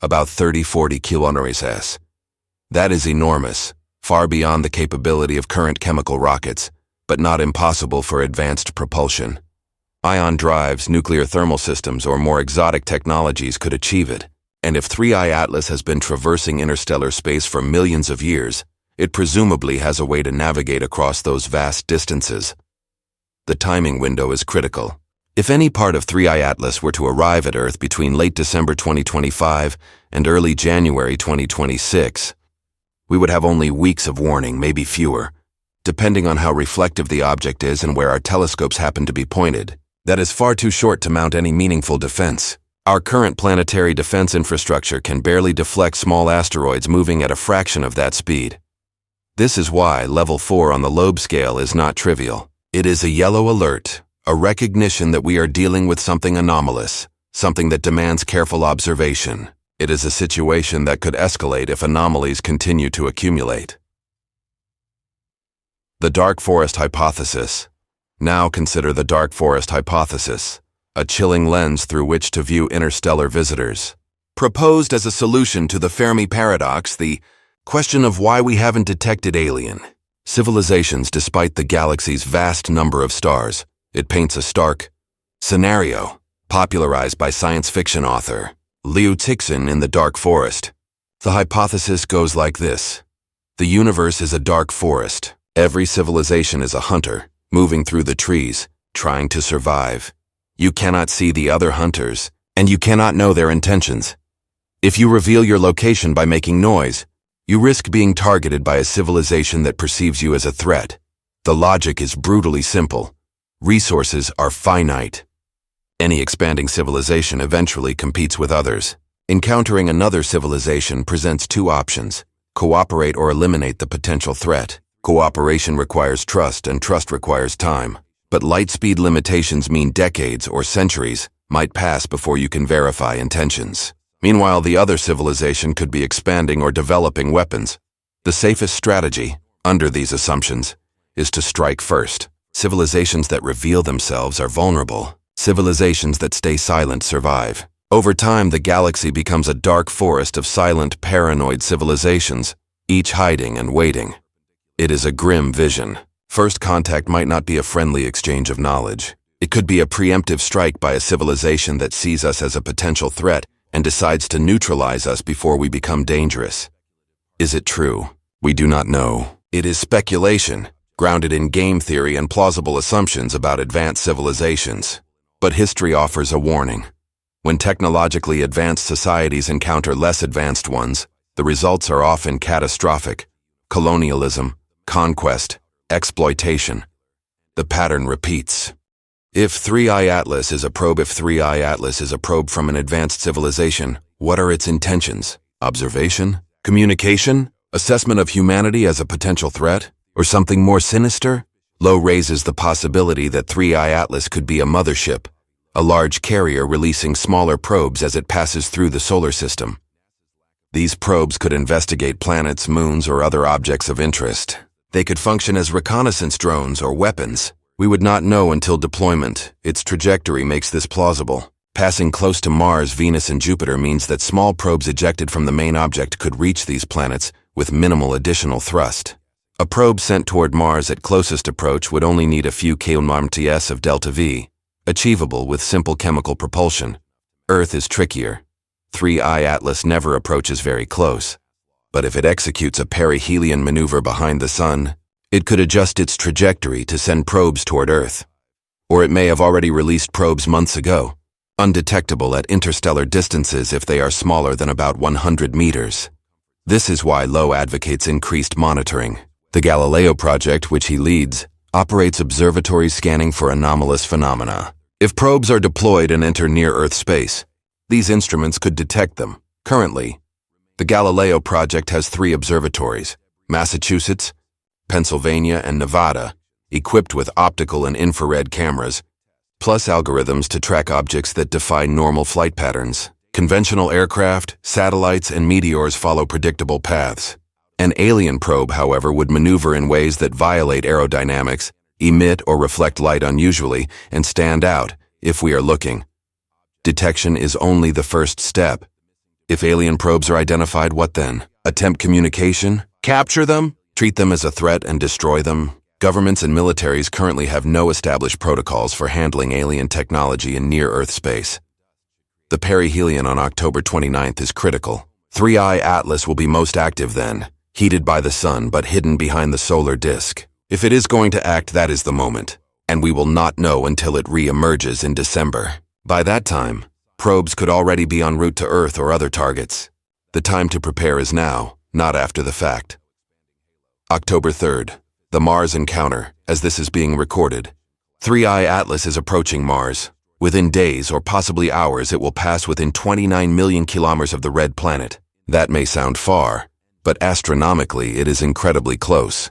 about 30-40 kilometers. That is enormous, far beyond the capability of current chemical rockets, but not impossible for advanced propulsion. Ion drives, nuclear thermal systems, or more exotic technologies could achieve it. And if 3IATLAS has been traversing interstellar space for millions of years, it presumably has a way to navigate across those vast distances. The timing window is critical. If any part of 3IATLAS were to arrive at Earth between late December 2025 and early January 2026, we would have only weeks of warning, maybe fewer, depending on how reflective the object is and where our telescopes happen to be pointed. That is far too short to mount any meaningful defense. Our current planetary defense infrastructure can barely deflect small asteroids moving at a fraction of that speed. This is why level 4 on the Loeb scale is not trivial. It is a yellow alert, a recognition that we are dealing with something anomalous, something that demands careful observation. It is a situation that could escalate if anomalies continue to accumulate. The dark forest hypothesis. Now consider the dark forest hypothesis, a chilling lens through which to view interstellar visitors. Proposed as a solution to the Fermi paradox, the question of why we haven't detected alien civilizations despite the galaxy's vast number of stars. It paints a stark scenario, popularized by science fiction author Liu Cixin in The Dark Forest. The hypothesis goes like this. The universe is a dark forest. Every civilization is a hunter, moving through the trees, trying to survive. You cannot see the other hunters, and you cannot know their intentions. If you reveal your location by making noise, you risk being targeted by a civilization that perceives you as a threat. The logic is brutally simple. Resources are finite. Any expanding civilization eventually competes with others. Encountering another civilization presents two options: cooperate or eliminate the potential threat. Cooperation requires trust, and trust requires time. But light speed limitations mean decades or centuries might pass before you can verify intentions. Meanwhile, the other civilization could be expanding or developing weapons. The safest strategy, under these assumptions, is to strike first. Civilizations that reveal themselves are vulnerable. Civilizations that stay silent survive. Over time, the galaxy becomes a dark forest of silent, paranoid civilizations, each hiding and waiting. It is a grim vision. First contact might not be a friendly exchange of knowledge. It could be a preemptive strike by a civilization that sees us as a potential threat and decides to neutralize us before we become dangerous. Is it true? We do not know. It is speculation, grounded in game theory and plausible assumptions about advanced civilizations. But history offers a warning. When technologically advanced societies encounter less advanced ones, the results are often catastrophic. Colonialism, conquest, exploitation. The pattern repeats. If 3IATLAS is a probe from an advanced civilization, what are its intentions? Observation? Communication? Assessment of humanity as a potential threat? Or something more sinister? Loeb raises the possibility that 3IATLAS could be a mothership, a large carrier releasing smaller probes as it passes through the solar system. These probes could investigate planets, moons, or other objects of interest. They could function as reconnaissance drones or weapons. We would not know until deployment. Its trajectory makes this plausible. Passing close to Mars, Venus, and Jupiter means that small probes ejected from the main object could reach these planets with minimal additional thrust. A probe sent toward Mars at closest approach would only need a few km of delta V, achievable with simple chemical propulsion. Earth is trickier. 3IATLAS never approaches very close. But if it executes a perihelion maneuver behind the Sun, it could adjust its trajectory to send probes toward Earth. Or it may have already released probes months ago, undetectable at interstellar distances if they are smaller than about 100 meters. This is why Loeb advocates increased monitoring. The Galileo project, which he leads, operates observatories scanning for anomalous phenomena. If probes are deployed and enter near-Earth space, these instruments could detect them. Currently, the Galileo project has 3 observatories, Massachusetts, Pennsylvania, and Nevada, equipped with optical and infrared cameras, plus algorithms to track objects that defy normal flight patterns. Conventional aircraft, satellites, and meteors follow predictable paths. An alien probe, however, would maneuver in ways that violate aerodynamics, emit or reflect light unusually, and stand out if we are looking. Detection is only the first step. If alien probes are identified, what then? Attempt communication? Capture them? Treat them as a threat and destroy them? Governments and militaries currently have no established protocols for handling alien technology in near-Earth space. The perihelion on October 29th is critical. 3IATLAS will be most active then, heated by the sun but hidden behind the solar disk. If it is going to act, that is the moment. and we will not know until it re-emerges in December. By that time, probes could already be en route to Earth or other targets. The time to prepare is now, not after the fact. October 3rd, the Mars encounter, as this is being recorded. 3IATLAS is approaching Mars. Within days or possibly hours, it will pass within 29 million kilometers of the red planet. That may sound far, but astronomically it is incredibly close.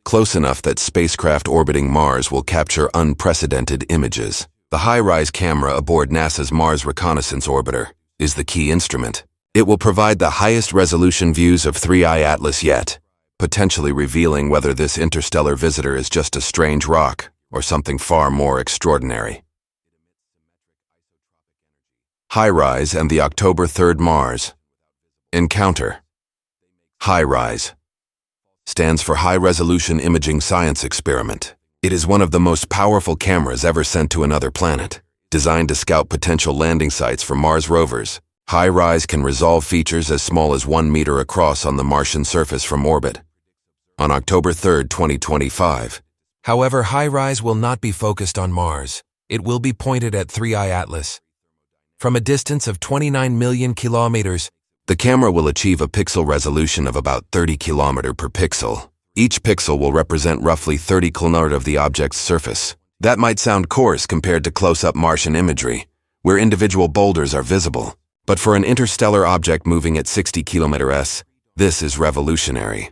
Close enough that spacecraft orbiting Mars will capture unprecedented images. The high-rise camera aboard NASA's Mars Reconnaissance Orbiter is the key instrument. It will provide the highest resolution views of 3IATLAS yet, potentially revealing whether this interstellar visitor is just a strange rock or something far more extraordinary. High-rise and the October 3rd Mars encounter. High-rise stands for High Resolution Imaging Science Experiment. It is one of the most powerful cameras ever sent to another planet. Designed to scout potential landing sites for Mars rovers, High-rise can resolve features as small as 1 meter across on the Martian surface from orbit. On October 3, 2025. However, High-rise will not be focused on Mars. It will be pointed at 3IATLAS. From a distance of 29 million kilometers, the camera will achieve a pixel resolution of about 30 kilometers per pixel. Each pixel will represent roughly 30 kilometers of the object's surface. That might sound coarse compared to close-up Martian imagery, where individual boulders are visible. But for an interstellar object moving at 60 km/s, this is revolutionary.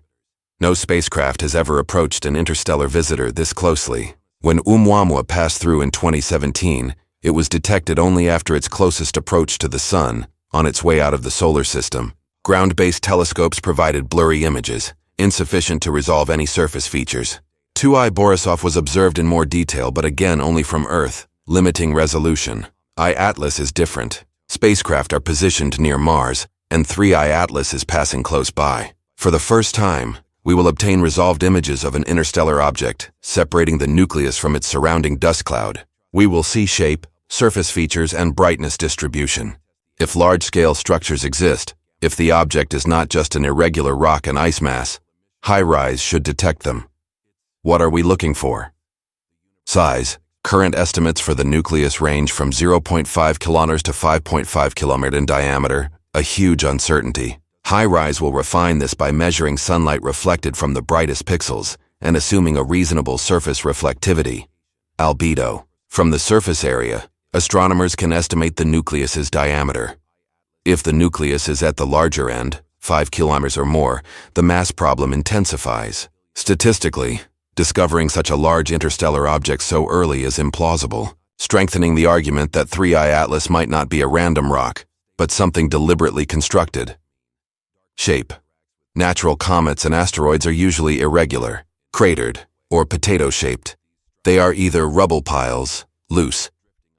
No spacecraft has ever approached an interstellar visitor this closely. When Oumuamua passed through in 2017, it was detected only after its closest approach to the Sun, on its way out of the solar system. Ground-based telescopes provided blurry images, insufficient to resolve any surface features. 2I Borisov was observed in more detail, but again only from Earth, limiting resolution. IATLAS is different. Spacecraft are positioned near Mars, and 3IATLAS is passing close by. For the first time, we will obtain resolved images of an interstellar object, separating the nucleus from its surrounding dust cloud. We will see shape, surface features, and brightness distribution. If large-scale structures exist, if the object is not just an irregular rock and ice mass, High-rise should detect them. What are we looking for? Size. Current estimates for the nucleus range from 0.5 kilometers to 5.5 kilometers in diameter, a huge uncertainty. High-rise will refine this by measuring sunlight reflected from the brightest pixels and assuming a reasonable surface reflectivity, albedo. From the surface area, astronomers can estimate the nucleus's diameter. If the nucleus is at the larger end, 5 kilometers or more, the mass problem intensifies. Statistically, discovering such a large interstellar object so early is implausible, strengthening the argument that 3IATLAS might not be a random rock, but something deliberately constructed. Shape. Natural comets and asteroids are usually irregular, cratered, or potato-shaped. They are either rubble piles, loose,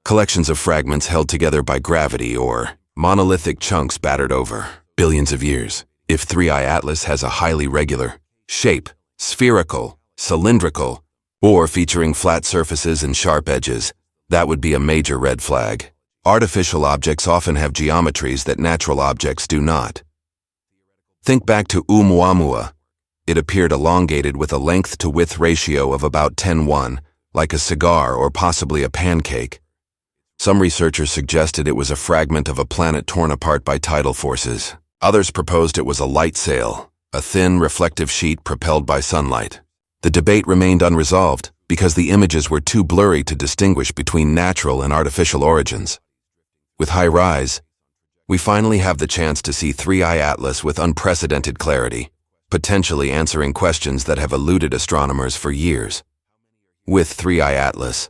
collections of fragments held together by gravity, or monolithic chunks battered over billions of years. If 3IATLAS has a highly regular shape, spherical, cylindrical, or featuring flat surfaces and sharp edges, that would be a major red flag. Artificial objects often have geometries that natural objects do not. Think back to Oumuamua. It appeared elongated with a length-to-width ratio of about 10:1, like a cigar or possibly a pancake. Some researchers suggested it was a fragment of a planet torn apart by tidal forces. Others proposed it was a light sail, a thin, reflective sheet propelled by sunlight. The debate remained unresolved because the images were too blurry to distinguish between natural and artificial origins. With High-rise, we finally have the chance to see 3IATLAS with unprecedented clarity, potentially answering questions that have eluded astronomers for years. With 3IATLAS,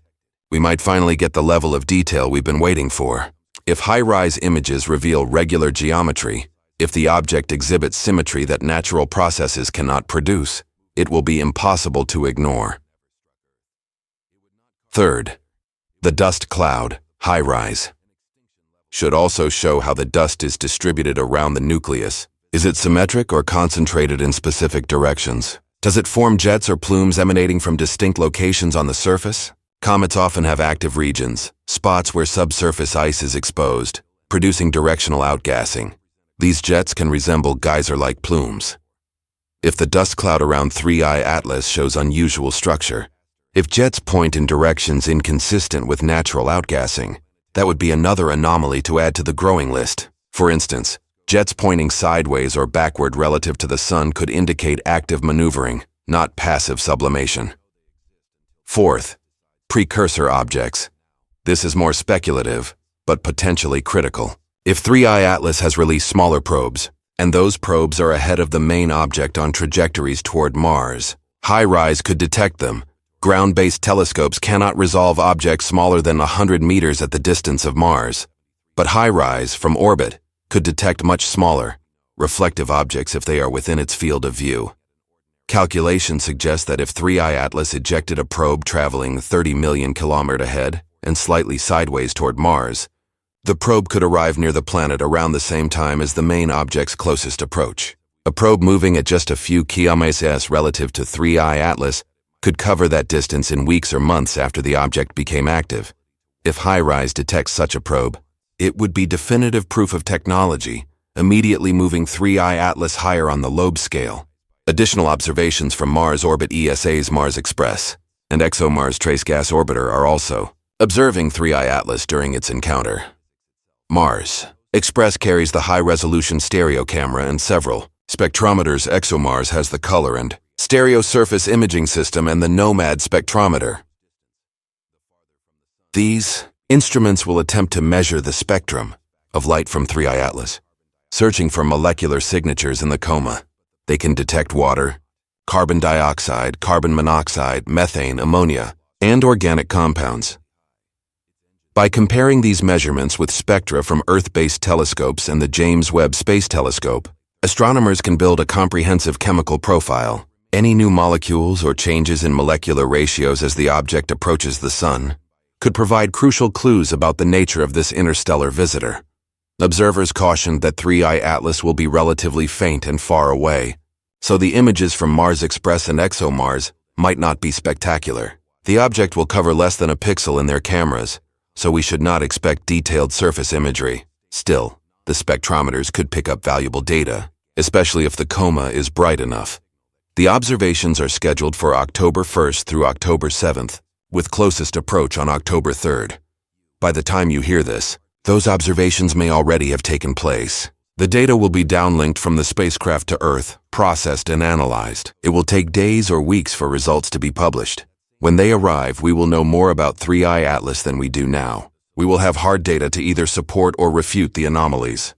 we might finally get the level of detail we've been waiting for. If high-rise images reveal regular geometry, if the object exhibits symmetry that natural processes cannot produce, it will be impossible to ignore. Third, the dust cloud, High-rise, should also show how the dust is distributed around the nucleus. Is it symmetric or concentrated in specific directions? Does it form jets or plumes emanating from distinct locations on the surface? Comets often have active regions, spots where subsurface ice is exposed, producing directional outgassing. These jets can resemble geyser-like plumes. If the dust cloud around 3IATLAS shows unusual structure, If jets point in directions inconsistent with natural outgassing, that would be another anomaly to add to the growing list. For instance, jets pointing sideways or backward relative to the sun could indicate active maneuvering, not passive sublimation. Fourth, precursor objects. This is more speculative, but potentially critical. If 3IATLAS has released smaller probes, and those probes are ahead of the main object on trajectories toward Mars, HiRISE could detect them. Ground-based telescopes cannot resolve objects smaller than 100 meters at the distance of Mars, but HiRISE from orbit could detect much smaller, reflective objects if they are within its field of view. Calculations suggest that if 3IATLAS ejected a probe traveling 30 million kilometers ahead and slightly sideways toward Mars, the probe could arrive near the planet around the same time as the main object's closest approach. A probe moving at just a few kilometers relative to 3IATLAS could cover that distance in weeks or months after the object became active. If HiRISE detects such a probe, it would be definitive proof of technology, immediately moving 3IATLAS higher on the Loeb scale. Additional observations from Mars Orbit ESA's Mars Express and ExoMars Trace Gas Orbiter are also observing 3IATLAS during its encounter. Mars Express carries the high-resolution stereo camera and several spectrometers. ExoMars has the color and stereo surface imaging system and the Nomad spectrometer. These instruments will attempt to measure the spectrum of light from 3IATLAS, searching for molecular signatures in the coma. They can detect water, carbon dioxide, carbon monoxide, methane, ammonia, and organic compounds. By comparing these measurements with spectra from Earth-based telescopes and the James Webb Space Telescope, astronomers can build a comprehensive chemical profile. Any new molecules or changes in molecular ratios as the object approaches the sun could provide crucial clues about the nature of this interstellar visitor. Observers cautioned that 3IATLAS will be relatively faint and far away, so the images from Mars Express and ExoMars might not be spectacular. The object will cover less than a pixel in their cameras, so we should not expect detailed surface imagery. Still, the spectrometers could pick up valuable data, especially if the coma is bright enough. The observations are scheduled for October 1st through October 7th, with closest approach on October 3rd. By the time you hear this, those observations may already have taken place. The data will be downlinked from the spacecraft to Earth, processed and analyzed. It will take days or weeks for results to be published. When they arrive, we will know more about 3IATLAS than we do now. We will have hard data to either support or refute the anomalies.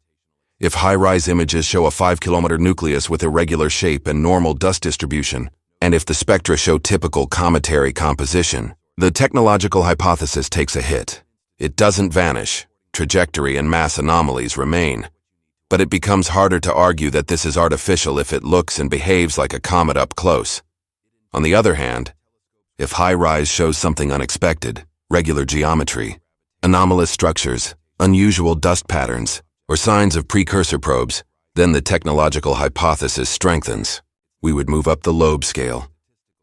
If HiRISE images show a 5-kilometer nucleus with irregular shape and normal dust distribution, and if the spectra show typical cometary composition, the technological hypothesis takes a hit. It doesn't vanish. Trajectory and mass anomalies remain. But it becomes harder to argue that this is artificial if it looks and behaves like a comet up close. On the other hand, if HiRISE shows something unexpected, regular geometry, anomalous structures, unusual dust patterns, or signs of precursor probes, then the technological hypothesis strengthens. We would move up the Loeb scale,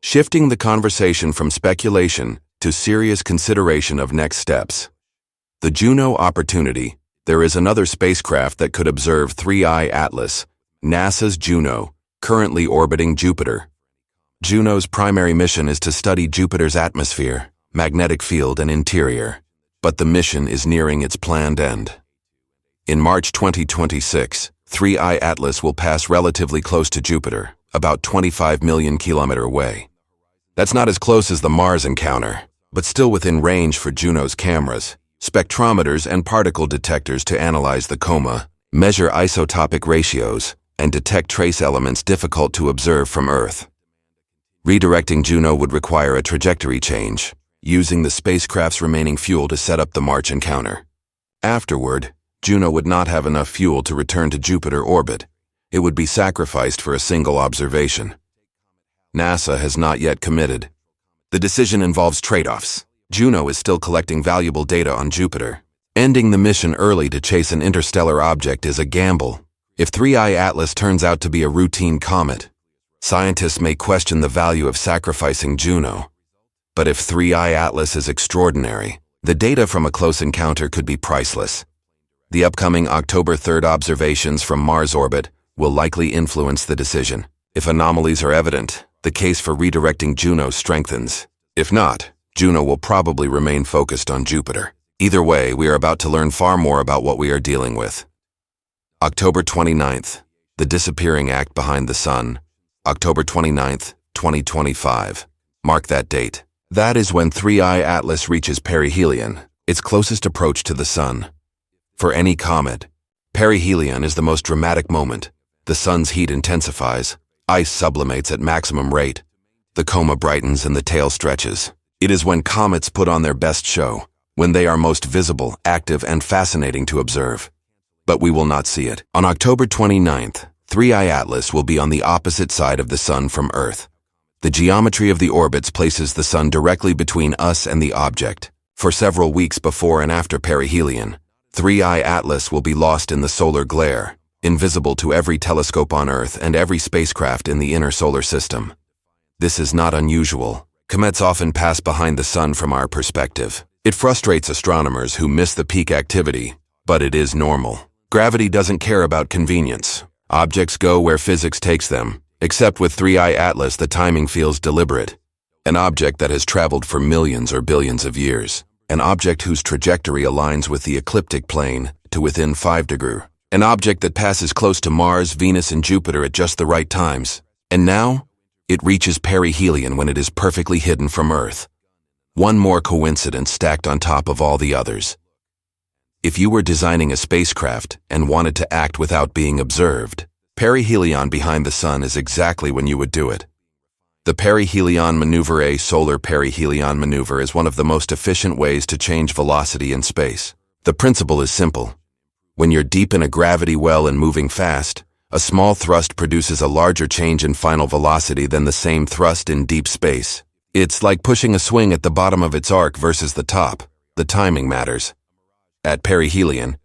shifting the conversation from speculation to serious consideration of next steps. The Juno opportunity. There is another spacecraft that could observe 3IATLAS, NASA's Juno, currently orbiting Jupiter. Juno's primary mission is to study Jupiter's atmosphere, magnetic field, and interior, but the mission is nearing its planned end. In March 2026, 3IATLAS will pass relatively close to Jupiter, about 25 million kilometers away. That's not as close as the Mars encounter, but still within range for Juno's cameras, spectrometers, and particle detectors to analyze the coma, measure isotopic ratios, and detect trace elements difficult to observe from Earth. Redirecting Juno would require a trajectory change, using the spacecraft's remaining fuel to set up the March encounter. Afterward, Juno would not have enough fuel to return to Jupiter orbit. It would be sacrificed for a single observation. NASA has not yet committed. The decision involves trade-offs. Juno is still collecting valuable data on Jupiter. Ending the mission early to chase an interstellar object is a gamble. If 3IATLAS turns out to be a routine comet, scientists may question the value of sacrificing Juno. But if 3IATLAS is extraordinary, the data from a close encounter could be priceless. The upcoming October 3rd observations from Mars orbit will likely influence the decision. If anomalies are evident, the case for redirecting Juno strengthens. If not, Juno will probably remain focused on Jupiter. Either way, we are about to learn far more about what we are dealing with. October 29th, the disappearing act behind the sun. October 29th, 2025. Mark that date. That is when 3IATLAS reaches perihelion, its closest approach to the sun. For any comet, perihelion is the most dramatic moment. The sun's heat intensifies, ice sublimates at maximum rate, the coma brightens and the tail stretches. It is when comets put on their best show, when they are most visible, active, and fascinating to observe. But we will not see it. On October 29th, 3IATLAS will be on the opposite side of the sun from Earth. The geometry of the orbits places the sun directly between us and the object. For several weeks before and after perihelion, 3IATLAS will be lost in the solar glare, invisible to every telescope on Earth and every spacecraft in the inner solar system. This is not unusual. Comets often pass behind the sun from our perspective. It frustrates astronomers who miss the peak activity, but it is normal. Gravity doesn't care about convenience. Objects go where physics takes them. Except with 3IATLAS, the timing feels deliberate. An object that has traveled for millions or billions of years. An object whose trajectory aligns with the ecliptic plane to within 5 degrees. An object that passes close to Mars, Venus, and Jupiter at just the right times. And now, it reaches perihelion when it is perfectly hidden from Earth. One more coincidence stacked on top of all the others. If you were designing a spacecraft and wanted to act without being observed, perihelion behind the sun is exactly when you would do it. The perihelion maneuver, a solar perihelion maneuver, is one of the most efficient ways to change velocity in space. The principle is simple. When you're deep in a gravity well and moving fast, a small thrust produces a larger change in final velocity than the same thrust in deep space. It's like pushing a swing at the bottom of its arc versus the top. The timing matters. At perihelion,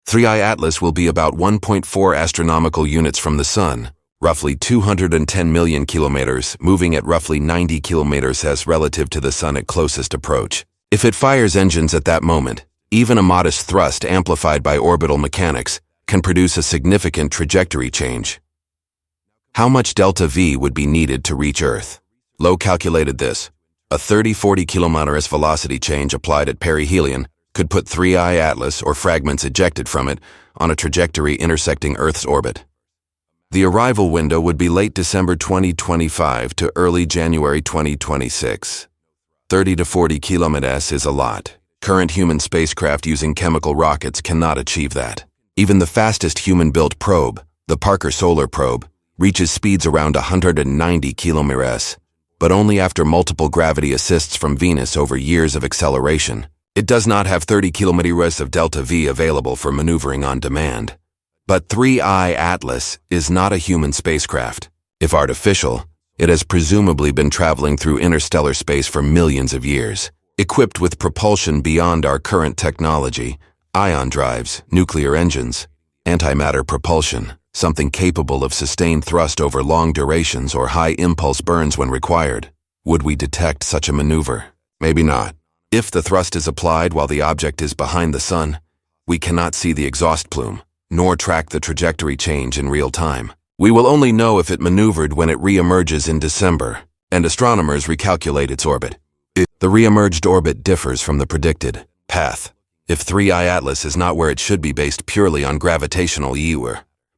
3IATLAS will be about 1.4 astronomical units from the sun, roughly 210 million kilometers, moving at roughly 90 kilometers as relative to the sun at closest approach. If it fires engines at that moment, even a modest thrust amplified by orbital mechanics can produce a significant trajectory change. How much delta V would be needed to reach Earth? Lowe calculated this. A 30-40 kilometers velocity change applied at perihelion could put 3IATLAS, or fragments ejected from it, on a trajectory intersecting Earth's orbit. The arrival window would be late December 2025 to early January 2026. 30 to 40 kilometers is a lot. Current human spacecraft using chemical rockets cannot achieve that. Even the fastest human-built probe, the Parker Solar Probe, reaches speeds around 190 kilometers, but only after multiple gravity assists from Venus over years of acceleration. It does not have 30 kilometers of delta V available for maneuvering on demand. But 3IATLAS is not a human spacecraft. If artificial, it has presumably been traveling through interstellar space for millions of years, equipped with propulsion beyond our current technology, ion drives, nuclear engines, antimatter propulsion, something capable of sustained thrust over long durations or high impulse burns when required. Would we detect such a maneuver? Maybe not. If the thrust is applied while the object is behind the sun, we cannot see the exhaust plume, nor track the trajectory change in real time. We will only know if it maneuvered when it re-emerges in December, and astronomers recalculate its orbit. The re-emerged orbit differs from the predicted path. If 3IATLAS is not where it should be based purely on gravitational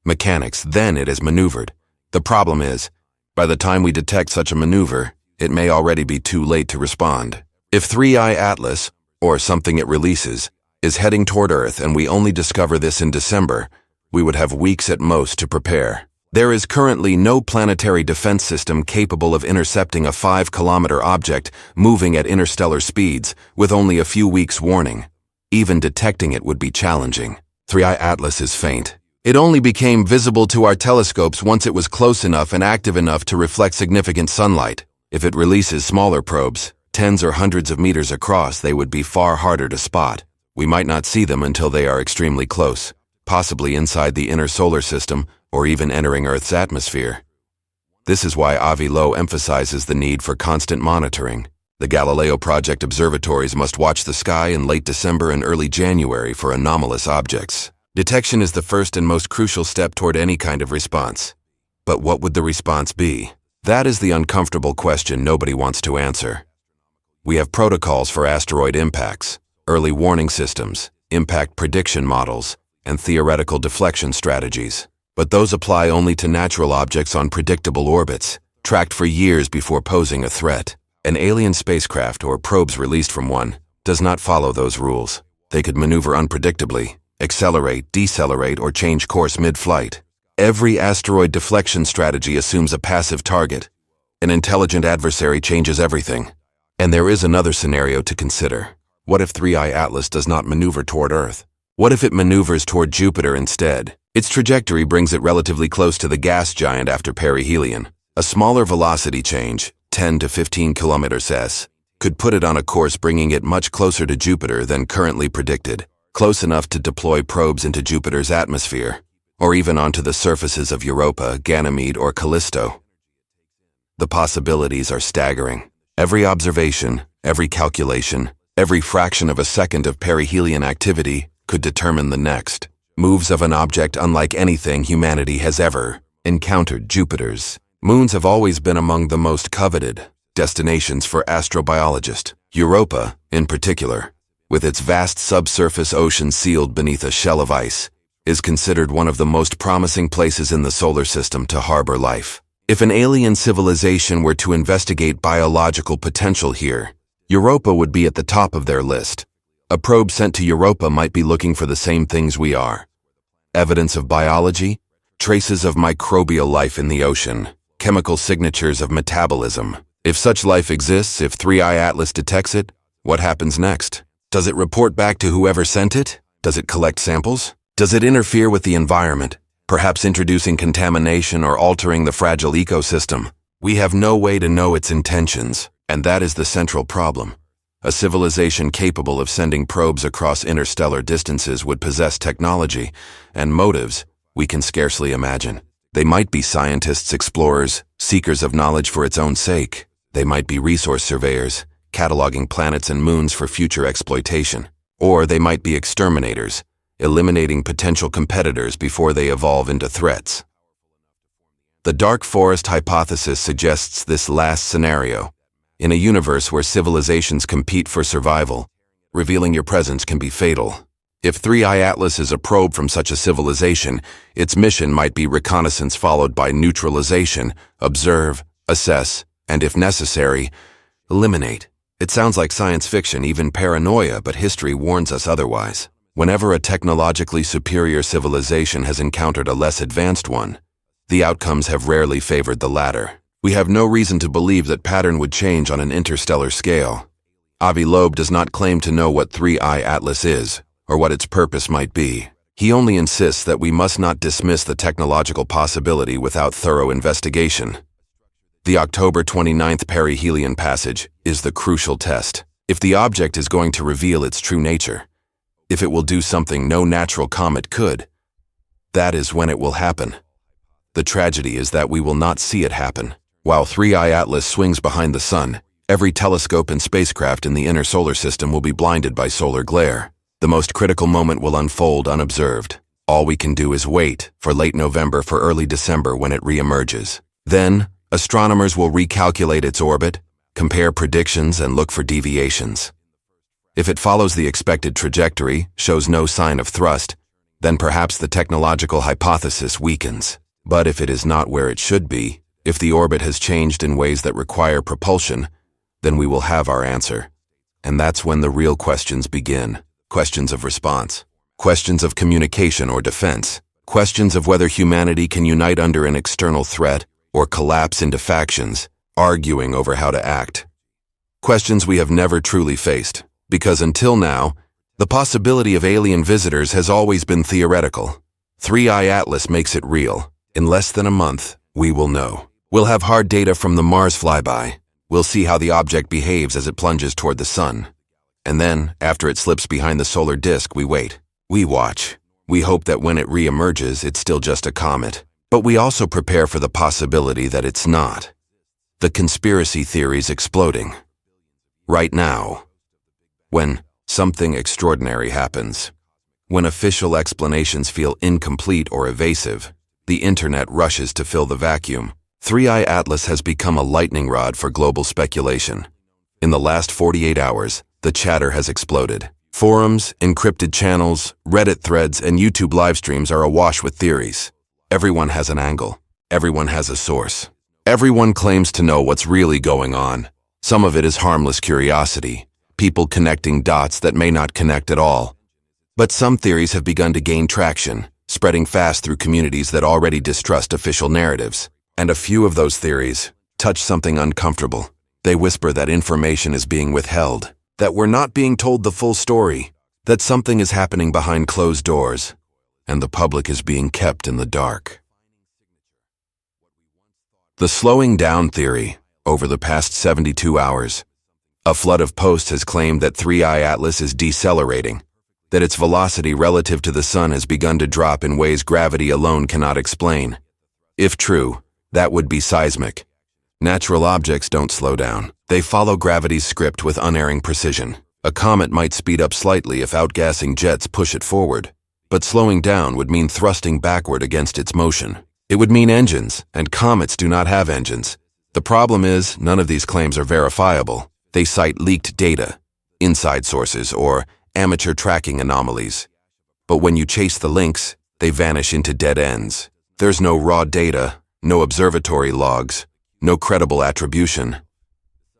mechanics, then it is maneuvered. The problem is, by the time we detect such a maneuver, it may already be too late to respond. If 3IATLAS, or something it releases, is heading toward Earth and we only discover this in December, we would have weeks at most to prepare. There is currently no planetary defense system capable of intercepting a 5-kilometer object moving at interstellar speeds with only a few weeks' warning. Even detecting it would be challenging. 3IATLAS is faint. It only became visible to our telescopes once it was close enough and active enough to reflect significant sunlight. If it releases smaller probes, tens or hundreds of meters across, they would be far harder to spot. We might not see them until they are extremely close, possibly inside the inner solar system or even entering Earth's atmosphere. This is why Avi Loeb emphasizes the need for constant monitoring. The Galileo Project observatories must watch the sky in late December and early January for anomalous objects. Detection is the first and most crucial step toward any kind of response. But what would the response be? That is the uncomfortable question nobody wants to answer. We have protocols for asteroid impacts, early warning systems, impact prediction models, and theoretical deflection strategies. But those apply only to natural objects on predictable orbits, tracked for years before posing a threat. An alien spacecraft or probes released from one does not follow those rules. They could maneuver unpredictably, accelerate, decelerate, or change course mid-flight. Every asteroid deflection strategy assumes a passive target. An intelligent adversary changes everything. And there is another scenario to consider. What if 3IATLAS does not maneuver toward Earth? What if it maneuvers toward Jupiter instead? Its trajectory brings it relatively close to the gas giant after perihelion. A smaller velocity change, 10 to 15 kilometers s, could put it on a course bringing it much closer to Jupiter than currently predicted, close enough to deploy probes into Jupiter's atmosphere, or even onto the surfaces of Europa, Ganymede, or Callisto. The possibilities are staggering. Every observation, every calculation, every fraction of a second of perihelion activity could determine the next. Moves of an object unlike anything humanity has ever encountered. Jupiter's moons have always been among the most coveted destinations for astrobiologists. Europa, in particular, with its vast subsurface ocean sealed beneath a shell of ice, is considered one of the most promising places in the solar system to harbor life. If an alien civilization were to investigate biological potential here, Europa would be at the top of their list. A probe sent to Europa might be looking for the same things we are. Evidence of biology, traces of microbial life in the ocean, chemical signatures of metabolism. If such life exists, if 3IATLAS detects it, what happens next? Does it report back to whoever sent it? Does it collect samples? Does it interfere with the environment, perhaps introducing contamination or altering the fragile ecosystem? We have no way to know its intentions, and that is the central problem. A civilization capable of sending probes across interstellar distances would possess technology and motives we can scarcely imagine. They might be scientists, explorers, seekers of knowledge for its own sake. They might be resource surveyors, cataloging planets and moons for future exploitation. Or they might be exterminators, eliminating potential competitors before they evolve into threats. The dark forest hypothesis suggests this last scenario. In a universe where civilizations compete for survival, revealing your presence can be fatal. If 3IATLAS is a probe from such a civilization, its mission might be reconnaissance followed by neutralization, observe, assess, and if necessary, eliminate. It sounds like science fiction, even paranoia, but history warns us otherwise. Whenever a technologically superior civilization has encountered a less advanced one, the outcomes have rarely favored the latter. We have no reason to believe that pattern would change on an interstellar scale. Avi Loeb does not claim to know what 3IATLAS is, or what its purpose might be. He only insists that we must not dismiss the technological possibility without thorough investigation. The October 29th perihelion passage is the crucial test. If the object is going to reveal its true nature, if it will do something no natural comet could, that is when it will happen. The tragedy is that we will not see it happen. While 3IATLAS swings behind the sun, every telescope and spacecraft in the inner solar system will be blinded by solar glare. The most critical moment will unfold unobserved. All we can do is wait for late November for early December when it reemerges. Then, astronomers will recalculate its orbit, compare predictions, and look for deviations. If it follows the expected trajectory, shows no sign of thrust, then perhaps the technological hypothesis weakens. But if it is not where it should be, if the orbit has changed in ways that require propulsion, then we will have our answer. And that's when the real questions begin. Questions of response. Questions of communication or defense. Questions of whether humanity can unite under an external threat or collapse into factions, arguing over how to act. Questions we have never truly faced, because until now, the possibility of alien visitors has always been theoretical. 3IATLAS makes it real. In less than a month, we will know. We'll have hard data from the Mars flyby. We'll see how the object behaves as it plunges toward the sun. And then, after it slips behind the solar disk, we wait. We watch. We hope that when it reemerges, it's still just a comet. But we also prepare for the possibility that it's not. The conspiracy theories exploding. Right now. When something extraordinary happens. When official explanations feel incomplete or evasive, the internet rushes to fill the vacuum. 3IATLAS has become a lightning rod for global speculation. In the last 48 hours, the chatter has exploded. Forums, encrypted channels, Reddit threads, and YouTube live streams are awash with theories. Everyone has an angle. Everyone has a source. Everyone claims to know what's really going on. Some of it is harmless curiosity, people connecting dots that may not connect at all. But some theories have begun to gain traction, spreading fast through communities that already distrust official narratives. And a few of those theories touch something uncomfortable. They whisper that information is being withheld, that we're not being told the full story, that something is happening behind closed doors, and the public is being kept in the dark. The slowing down theory. Over the past 72 hours, a flood of posts has claimed that 3IATLAS is decelerating, that its velocity relative to the sun has begun to drop in ways gravity alone cannot explain. If true, that would be seismic. Natural objects don't slow down. They follow gravity's script with unerring precision. A comet might speed up slightly if outgassing jets push it forward, but slowing down would mean thrusting backward against its motion. It would mean engines, and comets do not have engines. The problem is, none of these claims are verifiable. They cite leaked data, inside sources, or amateur tracking anomalies. But when you chase the links, they vanish into dead ends. There's no raw data, no observatory logs, no credible attribution.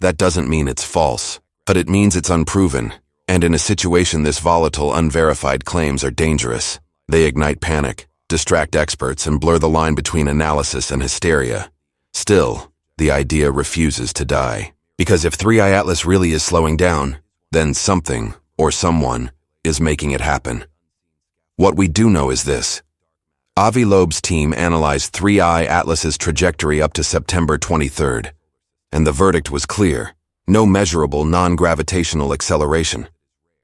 That doesn't mean it's false, but it means it's unproven. And in a situation this volatile, unverified claims are dangerous. They ignite panic, distract experts, and blur the line between analysis and hysteria. Still, the idea refuses to die. Because if 3IATLAS really is slowing down, then something, or someone, is making it happen. What we do know is this. Avi Loeb's team analyzed 3IATLAS's trajectory up to September 23rd, and the verdict was clear. No measurable non-gravitational acceleration.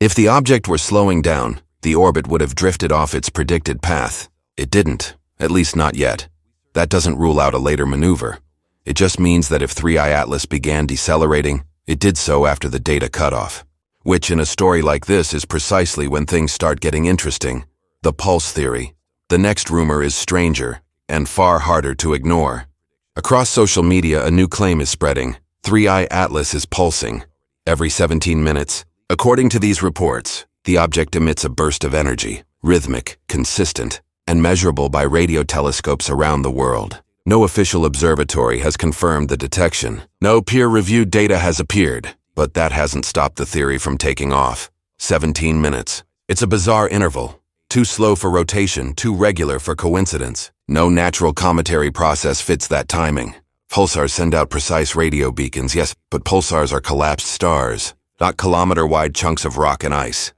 If the object were slowing down, the orbit would have drifted off its predicted path. It didn't, at least not yet. That doesn't rule out a later maneuver. It just means that if 3IATLAS began decelerating, it did so after the data cutoff. Which in a story like this is precisely when things start getting interesting. The pulse theory. The next rumor is stranger, and far harder to ignore. Across social media, a new claim is spreading. 3IATLAS is pulsing. Every 17 minutes. According to these reports, the object emits a burst of energy, rhythmic, consistent, and measurable by radio telescopes around the world. No official observatory has confirmed the detection. No peer-reviewed data has appeared, but that hasn't stopped the theory from taking off. 17 minutes. It's a bizarre interval. Too slow for rotation, too regular for coincidence. No natural cometary process fits that timing. Pulsars send out precise radio beacons, yes, but pulsars are collapsed stars, not kilometer-wide chunks of rock and ice.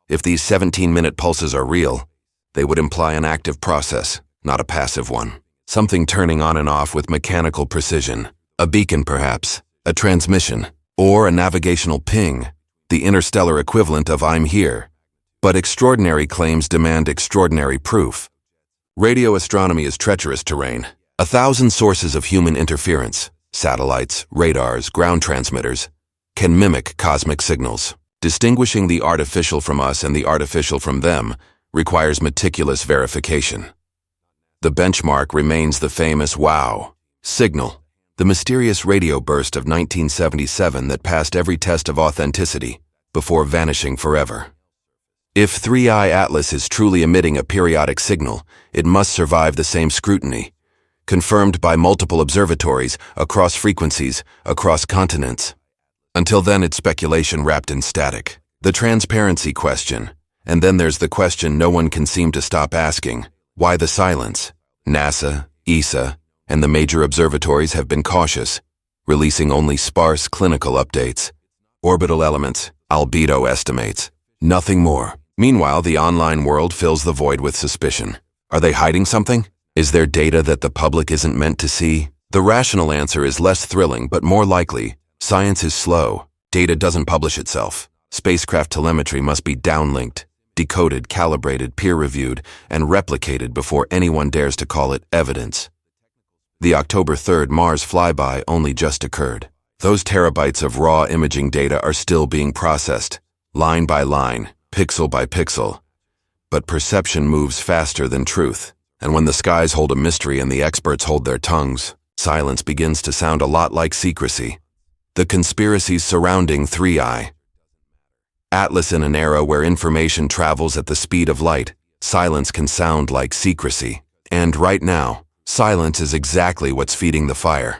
If these 17-minute pulses are real, they would imply an active process, not a passive one. Something turning on and off with mechanical precision. A beacon, perhaps. A transmission. Or a navigational ping. The interstellar equivalent of "I'm here." But extraordinary claims demand extraordinary proof. Radio astronomy is treacherous terrain. 1,000 sources of human interference, satellites, radars, ground transmitters, can mimic cosmic signals. Distinguishing the artificial from us and the artificial from them requires meticulous verification. The benchmark remains the famous WOW signal, the mysterious radio burst of 1977 that passed every test of authenticity before vanishing forever. If 3IATLAS is truly emitting a periodic signal, it must survive the same scrutiny, confirmed by multiple observatories, across frequencies, across continents. Until then, it's speculation wrapped in static. The transparency question. And then there's the question no one can seem to stop asking. Why the silence? NASA, ESA, and the major observatories have been cautious, releasing only sparse clinical updates. Orbital elements, albedo estimates. Nothing more. Meanwhile, the online world fills the void with suspicion. Are they hiding something? Is there data that the public isn't meant to see? The rational answer is less thrilling but more likely. Science is slow. Data doesn't publish itself. Spacecraft telemetry must be downlinked, decoded, calibrated, peer-reviewed, and replicated before anyone dares to call it evidence. The October 3rd Mars flyby only just occurred. Those terabytes of raw imaging data are still being processed, line by line, pixel by pixel. But perception moves faster than truth, and when the skies hold a mystery and the experts hold their tongues, silence begins to sound a lot like secrecy. The conspiracies surrounding 3I. Atlas. In an era where information travels at the speed of light, silence can sound like secrecy. And right now, silence is exactly what's feeding the fire.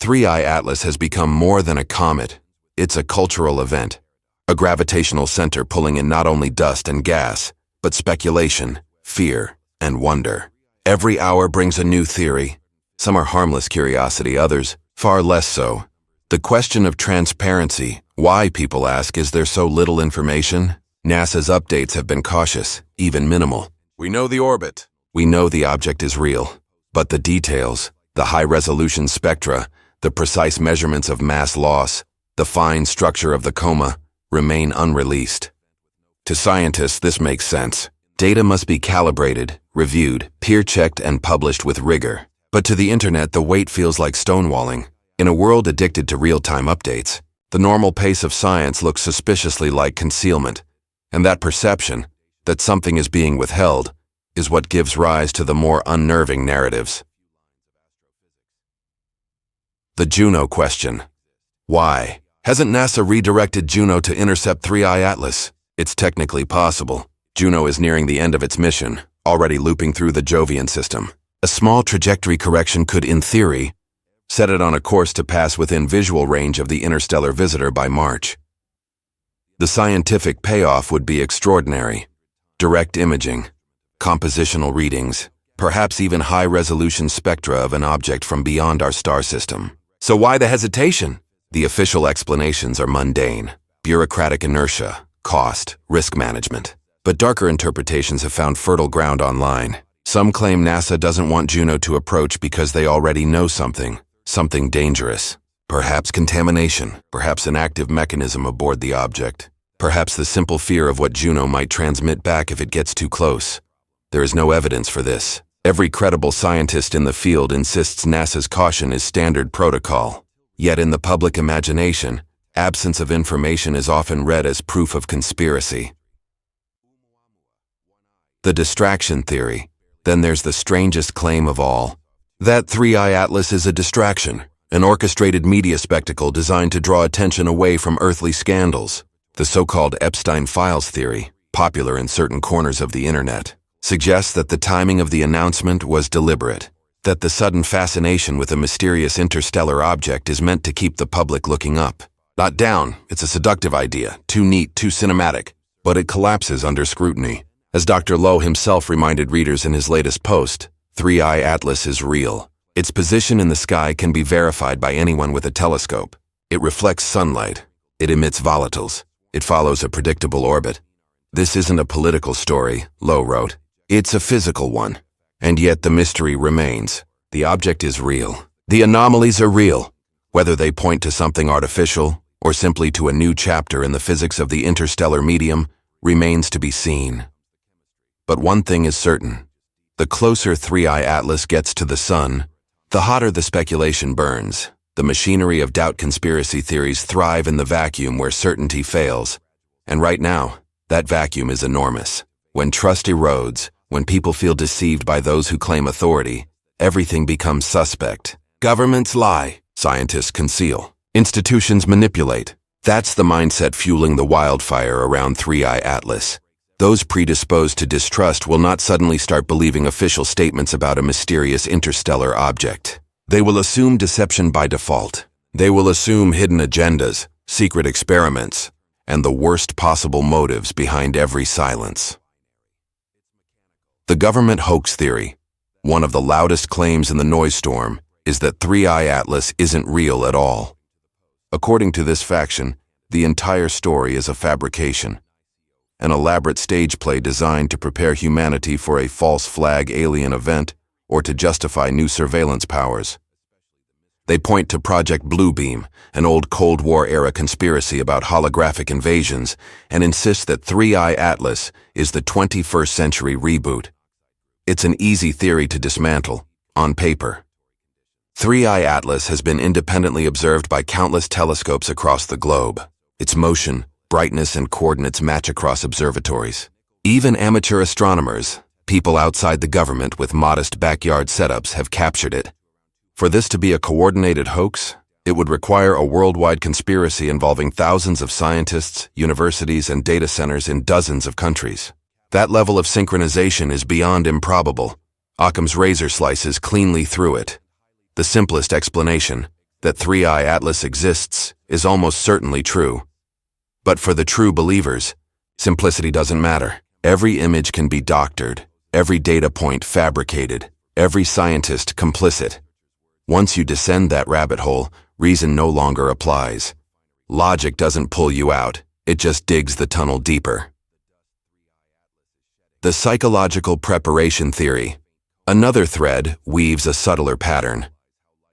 3IATLAS has become more than a comet. It's a cultural event, a gravitational center pulling in not only dust and gas, but speculation, fear, and wonder. Every hour brings a new theory. Some are harmless curiosity, others far less so. The question of transparency, why, people ask, is there so little information? NASA's updates have been cautious, even minimal. We know the orbit. We know the object is real. But the details, the high-resolution spectra, the precise measurements of mass loss, the fine structure of the coma, remain unreleased. To scientists, this makes sense. Data must be calibrated, reviewed, peer-checked, and published with rigor. But to the internet, the wait feels like stonewalling. In a world addicted to real-time updates, the normal pace of science looks suspiciously like concealment. And that perception, that something is being withheld, is what gives rise to the more unnerving narratives. The Juno question. Why? Hasn't NASA redirected Juno to intercept 3IATLAS? It's technically possible. Juno is nearing the end of its mission, already looping through the Jovian system. A small trajectory correction could, in theory, set it on a course to pass within visual range of the interstellar visitor by March. The scientific payoff would be extraordinary. Direct imaging, compositional readings, perhaps even high-resolution spectra of an object from beyond our star system. So why the hesitation? The official explanations are mundane: bureaucratic inertia, cost, risk management. But darker interpretations have found fertile ground online. Some claim NASA doesn't want Juno to approach because they already know something dangerous. Perhaps contamination, perhaps an active mechanism aboard the object, perhaps the simple fear of what Juno might transmit back if it gets too close. There is no evidence for this. Every credible scientist in the field insists NASA's caution is standard protocol. Yet in the public imagination, absence of information is often read as proof of conspiracy. The distraction theory. Then there's the strangest claim of all. That 3IATLAS is a distraction, an orchestrated media spectacle designed to draw attention away from earthly scandals. The so-called Epstein Files theory, popular in certain corners of the internet, suggests that the timing of the announcement was deliberate, that the sudden fascination with a mysterious interstellar object is meant to keep the public looking up. Not down. It's a seductive idea, too neat, too cinematic, but it collapses under scrutiny. As Dr. Loeb himself reminded readers in his latest post, 3IATLAS is real. Its position in the sky can be verified by anyone with a telescope. It reflects sunlight. It emits volatiles. It follows a predictable orbit. This isn't a political story, Loeb wrote. It's a physical one. And yet the mystery remains. The object is real. The anomalies are real. Whether they point to something artificial or simply to a new chapter in the physics of the interstellar medium remains to be seen. But one thing is certain. The closer 3IATLAS gets to the sun, the hotter the speculation burns. The machinery of doubt conspiracy theories thrive in the vacuum where certainty fails. And right now, that vacuum is enormous. When trust erodes, when people feel deceived by those who claim authority, everything becomes suspect. Governments lie, scientists conceal, institutions manipulate. That's the mindset fueling the wildfire around 3IATLAS. Those predisposed to distrust will not suddenly start believing official statements about a mysterious interstellar object. They will assume deception by default. They will assume hidden agendas, secret experiments, and the worst possible motives behind every silence. The government hoax theory. One of the loudest claims in the noise storm is that 3IATLAS isn't real at all. According to this faction, the entire story is a fabrication. An elaborate stage play designed to prepare humanity for a false flag alien event or to justify new surveillance powers. They point to Project Bluebeam, an old Cold War-era conspiracy about holographic invasions, and insist that 3IATLAS is the 21st century reboot. It's an easy theory to dismantle, on paper. 3IATLAS has been independently observed by countless telescopes across the globe. Its motion, brightness, and coordinates match across observatories. Even amateur astronomers, people outside the government with modest backyard setups, have captured it. For this to be a coordinated hoax, It would require a worldwide conspiracy involving thousands of scientists, universities, and data centers in dozens of countries. That level of synchronization is beyond improbable. Occam's razor slices cleanly through it. The simplest explanation, that 3IATLAS exists, is almost certainly true. But for the true believers, simplicity doesn't matter. Every image can be doctored, every data point fabricated, every scientist complicit. Once you descend that rabbit hole, reason no longer applies. Logic doesn't pull you out, it just digs the tunnel deeper. The psychological preparation theory. Another thread weaves a subtler pattern.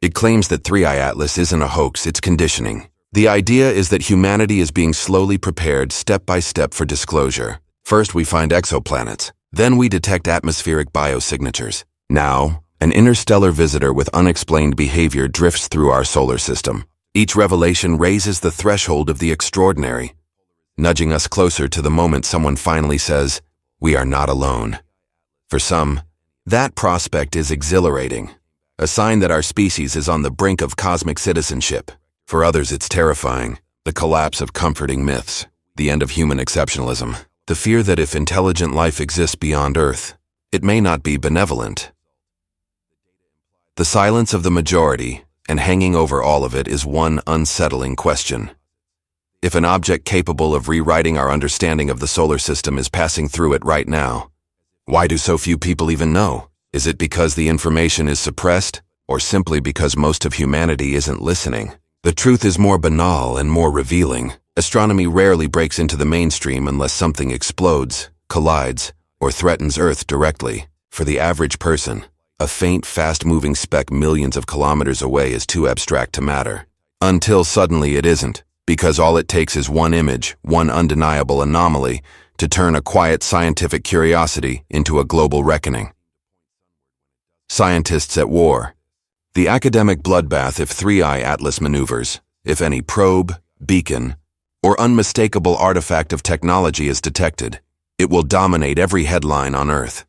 It claims that 3IATLAS isn't a hoax, it's conditioning. The idea is that humanity is being slowly prepared step by step for disclosure. First we find exoplanets, then we detect atmospheric biosignatures. Now, an interstellar visitor with unexplained behavior drifts through our solar system. Each revelation raises the threshold of the extraordinary, nudging us closer to the moment someone finally says, "We are not alone." For some, that prospect is exhilarating, a sign that our species is on the brink of cosmic citizenship. For others, it's terrifying, the collapse of comforting myths, the end of human exceptionalism, the fear that if intelligent life exists beyond Earth, it may not be benevolent. The silence of the majority, and hanging over all of it, is one unsettling question. If an object capable of rewriting our understanding of the solar system is passing through it right now, why do so few people even know? Is it because the information is suppressed, or simply because most of humanity isn't listening? The truth is more banal and more revealing. Astronomy rarely breaks into the mainstream unless something explodes, collides, or threatens Earth directly. For the average person, a faint, fast-moving speck millions of kilometers away is too abstract to matter. Until suddenly it isn't, because all it takes is one image, one undeniable anomaly, to turn a quiet scientific curiosity into a global reckoning. Scientists at war. The academic bloodbath if 3IATLAS maneuvers, if any probe, beacon, or unmistakable artifact of technology is detected, it will dominate every headline on Earth.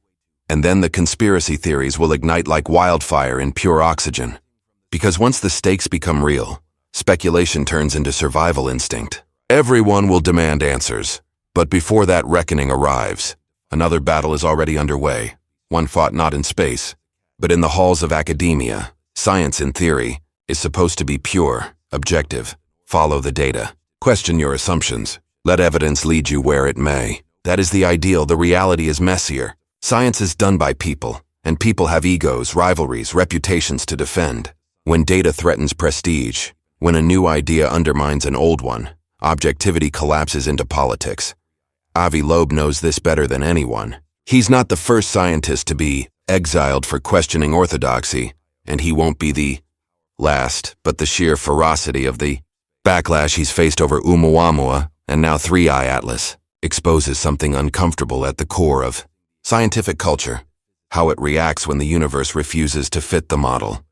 And then the conspiracy theories will ignite like wildfire in pure oxygen. Because once the stakes become real, speculation turns into survival instinct. Everyone will demand answers. But before that reckoning arrives, another battle is already underway, one fought not in space, but in the halls of academia. Science, in theory, is supposed to be pure, objective, follow the data, question your assumptions, let evidence lead you where it may. That is the ideal. The reality is messier. Science is done by people, and people have egos, rivalries, reputations to defend. When data threatens prestige, when a new idea undermines an old one, objectivity collapses into politics. Avi Loeb knows this better than anyone. He's not the first scientist to be exiled for questioning orthodoxy, and he won't be the last, but the sheer ferocity of the backlash he's faced over Oumuamua and now 3IATLAS exposes something uncomfortable at the core of scientific culture, how it reacts when the universe refuses to fit the model.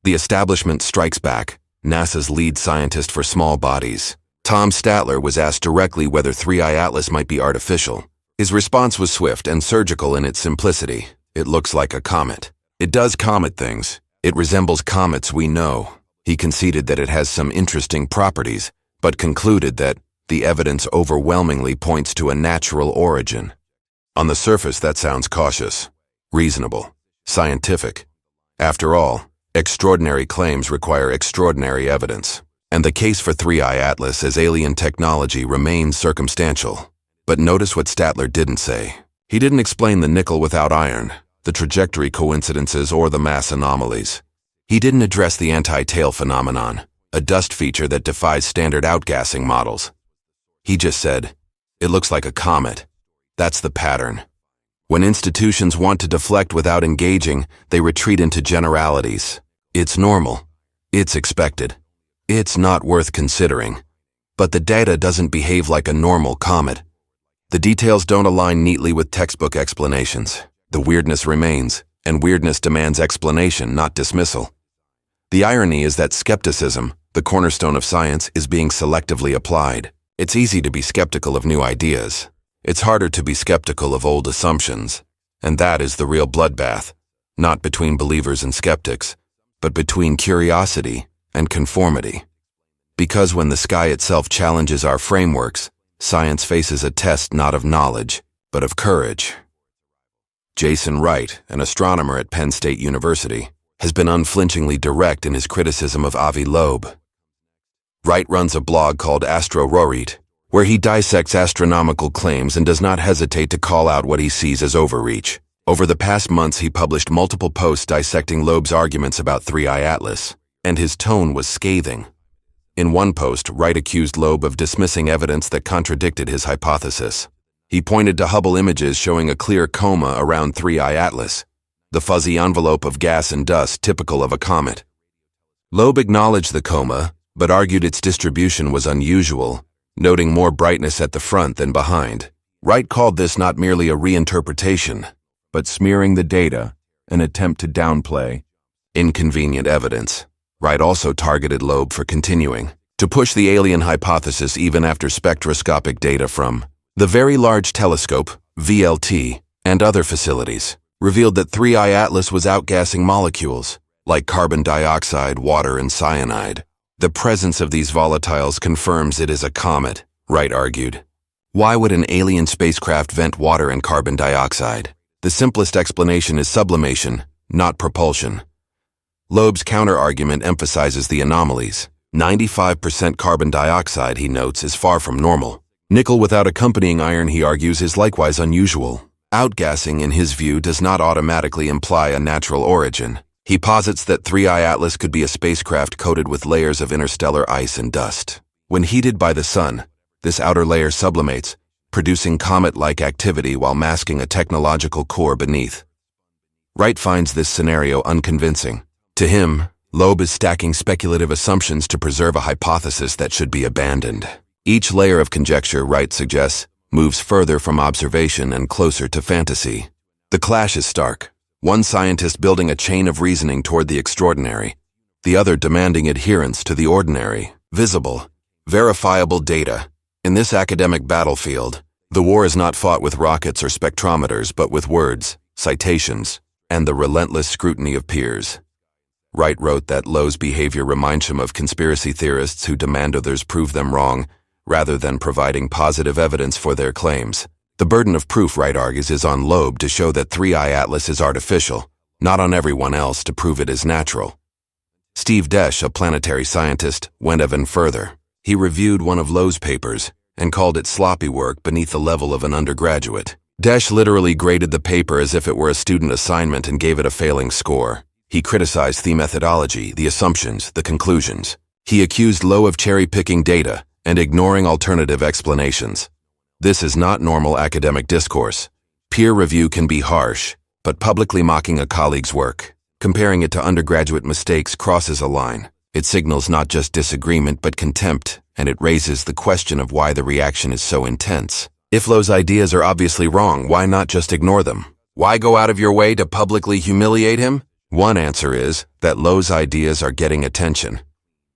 The establishment strikes back. NASA's lead scientist for small bodies, Tom Statler, was asked directly whether 3IATLAS might be artificial. His response was swift and surgical in its simplicity. It looks like a comet. It does comet things. It resembles comets we know. He conceded that it has some interesting properties, but concluded that the evidence overwhelmingly points to a natural origin. On the surface, that sounds cautious, reasonable, scientific. After all, extraordinary claims require extraordinary evidence, and the case for 3IATLAS as alien technology remains circumstantial. But notice what Statler didn't say. He didn't explain the nickel without iron, the trajectory coincidences, or the mass anomalies. He didn't address the anti-tail phenomenon, a dust feature that defies standard outgassing models. He just said, "It looks like a comet." That's the pattern. When institutions want to deflect without engaging, they retreat into generalities. It's normal. It's expected. It's not worth considering. But the data doesn't behave like a normal comet. The details don't align neatly with textbook explanations. The weirdness remains, and weirdness demands explanation, not dismissal. The irony is that skepticism, the cornerstone of science, is being selectively applied. It's easy to be skeptical of new ideas. It's harder to be skeptical of old assumptions. And that is the real bloodbath, not between believers and skeptics, but between curiosity and conformity. Because when the sky itself challenges our frameworks, science faces a test not of knowledge, but of courage. Jason Wright, an astronomer at Penn State University, has been unflinchingly direct in his criticism of Avi Loeb. Wright runs a blog called Astroreality, where he dissects astronomical claims and does not hesitate to call out what he sees as overreach. Over the past months, he published multiple posts dissecting Loeb's arguments about 3IATLAS, and his tone was scathing. In one post, Wright accused Loeb of dismissing evidence that contradicted his hypothesis. He pointed to Hubble images showing a clear coma around 3IATLAS, the fuzzy envelope of gas and dust typical of a comet. Loeb acknowledged the coma, but argued its distribution was unusual, noting more brightness at the front than behind. Wright called this not merely a reinterpretation, but smearing the data, an attempt to downplay inconvenient evidence. Wright also targeted Loeb for continuing to push the alien hypothesis even after spectroscopic data from the Very Large Telescope, VLT, and other facilities revealed that 3IATLAS was outgassing molecules, like carbon dioxide, water, and cyanide. The presence of these volatiles confirms it is a comet, Wright argued. Why would an alien spacecraft vent water and carbon dioxide? The simplest explanation is sublimation, not propulsion. Loeb's counter-argument emphasizes the anomalies. 95% carbon dioxide, he notes, is far from normal. Nickel without accompanying iron, he argues, is likewise unusual. Outgassing, in his view, does not automatically imply a natural origin. He posits that 3IATLAS could be a spacecraft coated with layers of interstellar ice and dust. When heated by the sun, this outer layer sublimates, producing comet-like activity while masking a technological core beneath. Wright finds this scenario unconvincing. To him, Loeb is stacking speculative assumptions to preserve a hypothesis that should be abandoned. Each layer of conjecture, Wright suggests, moves further from observation and closer to fantasy. The clash is stark. One scientist building a chain of reasoning toward the extraordinary, the other demanding adherence to the ordinary. Visible, verifiable data. In this academic battlefield, the war is not fought with rockets or spectrometers, but with words, citations, and the relentless scrutiny of peers. Wright wrote that Loeb's behavior reminds him of conspiracy theorists who demand others prove them wrong, rather than providing positive evidence for their claims. The burden of proof, Wright argues, is on Loeb to show that 3IATLAS is artificial, not on everyone else to prove it is natural. Steve Desch, a planetary scientist, went even further. He reviewed one of Loeb's papers and called it sloppy work beneath the level of an undergraduate. Desch literally graded the paper as if it were a student assignment and gave it a failing score. He criticized the methodology, the assumptions, the conclusions. He accused Loeb of cherry-picking data and ignoring alternative explanations. This is not normal academic discourse. Peer review can be harsh, but publicly mocking a colleague's work, comparing it to undergraduate mistakes, crosses a line. It signals not just disagreement but contempt, and it raises the question of why the reaction is so intense. If Loeb's ideas are obviously wrong, why not just ignore them? Why go out of your way to publicly humiliate him? One answer is that Loeb's ideas are getting attention.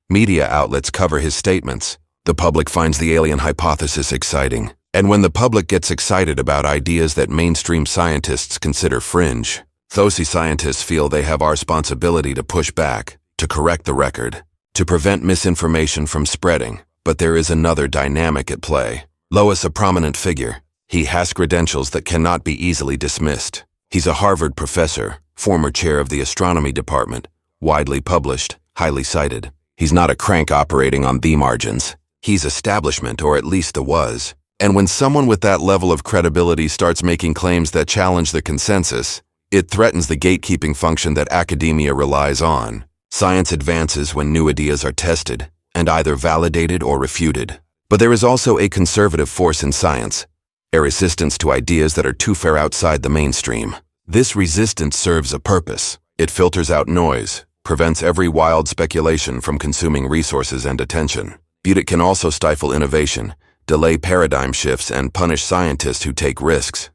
Media outlets cover his statements. The public finds the alien hypothesis exciting. And when the public gets excited about ideas that mainstream scientists consider fringe, those scientists feel they have our responsibility to push back, to correct the record, to prevent misinformation from spreading. But there is another dynamic at play. Loeb is a prominent figure. He has credentials that cannot be easily dismissed. He's a Harvard professor, former chair of the astronomy department, widely published, highly cited. He's not a crank operating on the margins. He's establishment, or at least was. And when someone with that level of credibility starts making claims that challenge the consensus, it threatens the gatekeeping function that academia relies on. Science advances when new ideas are tested, and either validated or refuted. But there is also a conservative force in science, a resistance to ideas that are too far outside the mainstream. This resistance serves a purpose. It filters out noise, prevents every wild speculation from consuming resources and attention. But it can also stifle innovation, delay paradigm shifts, and punish scientists who take risks.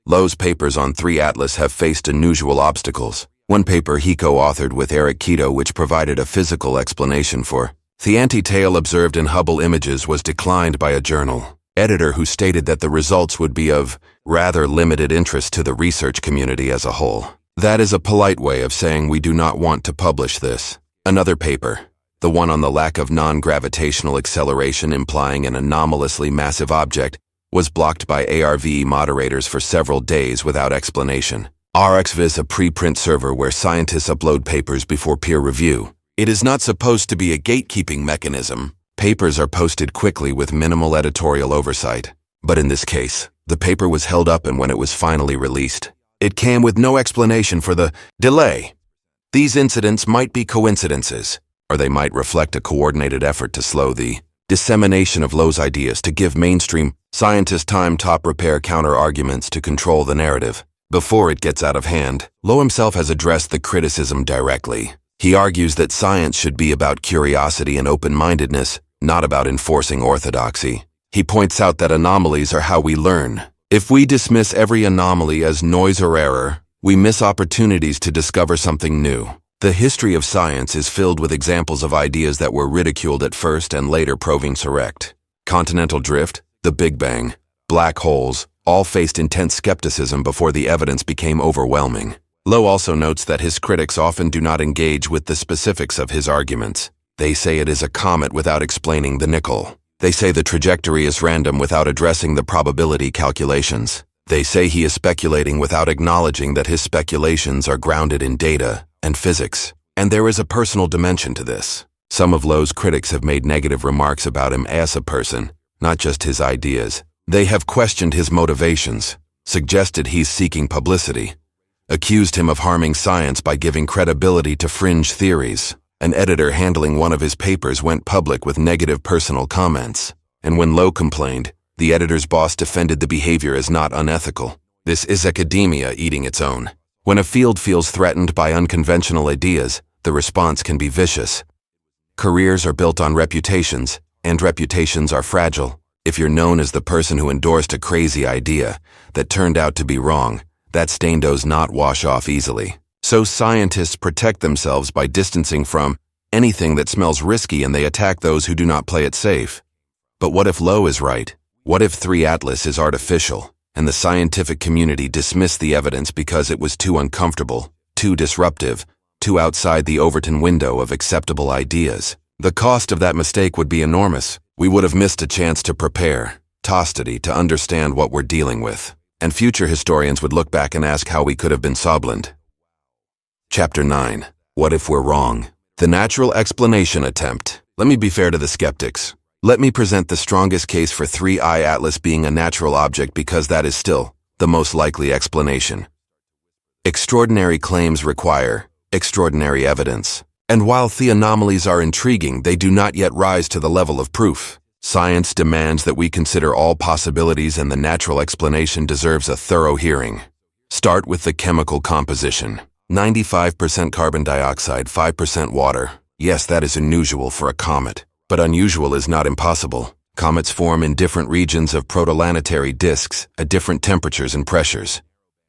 Loeb's papers on 3IATLAS have faced unusual obstacles. One paper he co-authored with Eric Keto, which provided a physical explanation for the anti-tail observed in Hubble images, was declined by a journal editor who stated that the results would be of rather limited interest to the research community as a whole. That is a polite way of saying we do not want to publish this. Another paper, the one on the lack of non-gravitational acceleration implying an anomalously massive object, was blocked by ARV moderators for several days without explanation. RxVis, a preprint server where scientists upload papers before peer review. It is not supposed to be a gatekeeping mechanism. Papers are posted quickly with minimal editorial oversight. But in this case, the paper was held up, and when it was finally released, it came with no explanation for the delay. These incidents might be coincidences, or they might reflect a coordinated effort to slow the dissemination of Loeb's ideas, to give mainstream scientists time to repair counter-arguments to control the narrative. Before it gets out of hand, Loeb himself has addressed the criticism directly. He argues that science should be about curiosity and open-mindedness, not about enforcing orthodoxy. He points out that anomalies are how we learn. If we dismiss every anomaly as noise or error, we miss opportunities to discover something new. The history of science is filled with examples of ideas that were ridiculed at first and later proving correct. Continental drift, the Big Bang, black holes, all faced intense skepticism before the evidence became overwhelming. Loeb also notes that his critics often do not engage with the specifics of his arguments. They say it is a comet without explaining the nickel. They say the trajectory is random without addressing the probability calculations. They say he is speculating without acknowledging that his speculations are grounded in data and physics. And there is a personal dimension to this. Some of Loeb's critics have made negative remarks about him as a person, not just his ideas. They have questioned his motivations, suggested he's seeking publicity, accused him of harming science by giving credibility to fringe theories. An editor handling one of his papers went public with negative personal comments, and when Loeb complained, the editor's boss defended the behavior as not unethical. This is academia eating its own. When a field feels threatened by unconventional ideas, the response can be vicious. Careers are built on reputations, and reputations are fragile. If you're known as the person who endorsed a crazy idea that turned out to be wrong, that stain does not wash off easily. So scientists protect themselves by distancing from anything that smells risky, and they attack those who do not play it safe. But what if Loeb is right? What if 3IATLAS is artificial, and the scientific community dismissed the evidence because it was too uncomfortable, too disruptive, too outside the Overton window of acceptable ideas? The cost of that mistake would be enormous. We would have missed a chance to prepare, to study, to understand what we're dealing with. And future historians would look back and ask how we could have been Soblent. Chapter 9. What if we're wrong? The natural explanation attempt. Let me be fair to the skeptics. Let me present the strongest case for 3IATLAS being a natural object, because that is still the most likely explanation. Extraordinary claims require extraordinary evidence. And while the anomalies are intriguing, they do not yet rise to the level of proof. Science demands that we consider all possibilities, and the natural explanation deserves a thorough hearing. Start with the chemical composition. 95% carbon dioxide, 5% water. Yes, that is unusual for a comet. But unusual is not impossible. Comets form in different regions of protoplanetary disks at different temperatures and pressures.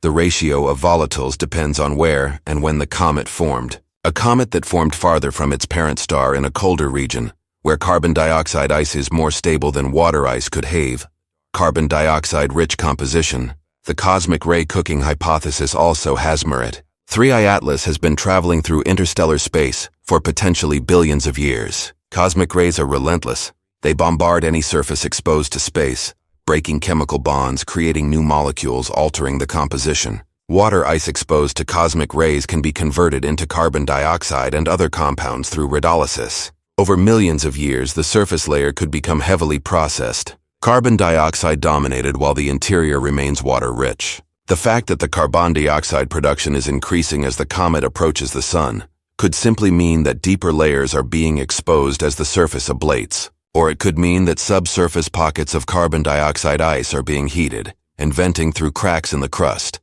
The ratio of volatiles depends on where and when the comet formed. A comet that formed farther from its parent star in a colder region, where carbon dioxide ice is more stable than water ice, could have carbon dioxide-rich composition. The cosmic ray cooking hypothesis also has merit. 3IATLAS has been traveling through interstellar space for potentially billions of years. Cosmic rays are relentless. They bombard any surface exposed to space, breaking chemical bonds, creating new molecules, altering the composition. Water ice exposed to cosmic rays can be converted into carbon dioxide and other compounds through redolysis. Over millions of years, the surface layer could become heavily processed, carbon dioxide dominated, while the interior remains water-rich. The fact that the carbon dioxide production is increasing as the comet approaches the sun could simply mean that deeper layers are being exposed as the surface ablates, or it could mean that subsurface pockets of carbon dioxide ice are being heated and venting through cracks in the crust.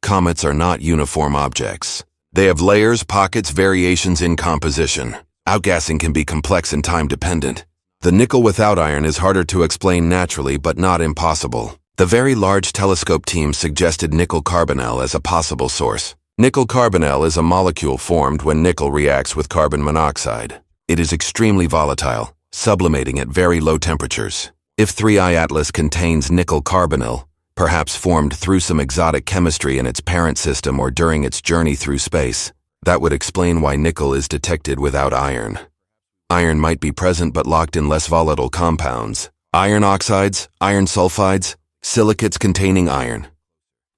Comets are not uniform objects. They have layers, pockets, variations in composition. Outgassing can be complex and time-dependent. The nickel without iron is harder to explain naturally, but not impossible. The Very Large Telescope team suggested nickel carbonyl as a possible source. Nickel carbonyl is a molecule formed when nickel reacts with carbon monoxide. It is extremely volatile, sublimating at very low temperatures. If 3IATLAS contains nickel carbonyl, perhaps formed through some exotic chemistry in its parent system or during its journey through space. That would explain why nickel is detected without iron. Iron might be present but locked in less volatile compounds. Iron oxides, iron sulfides, silicates containing iron.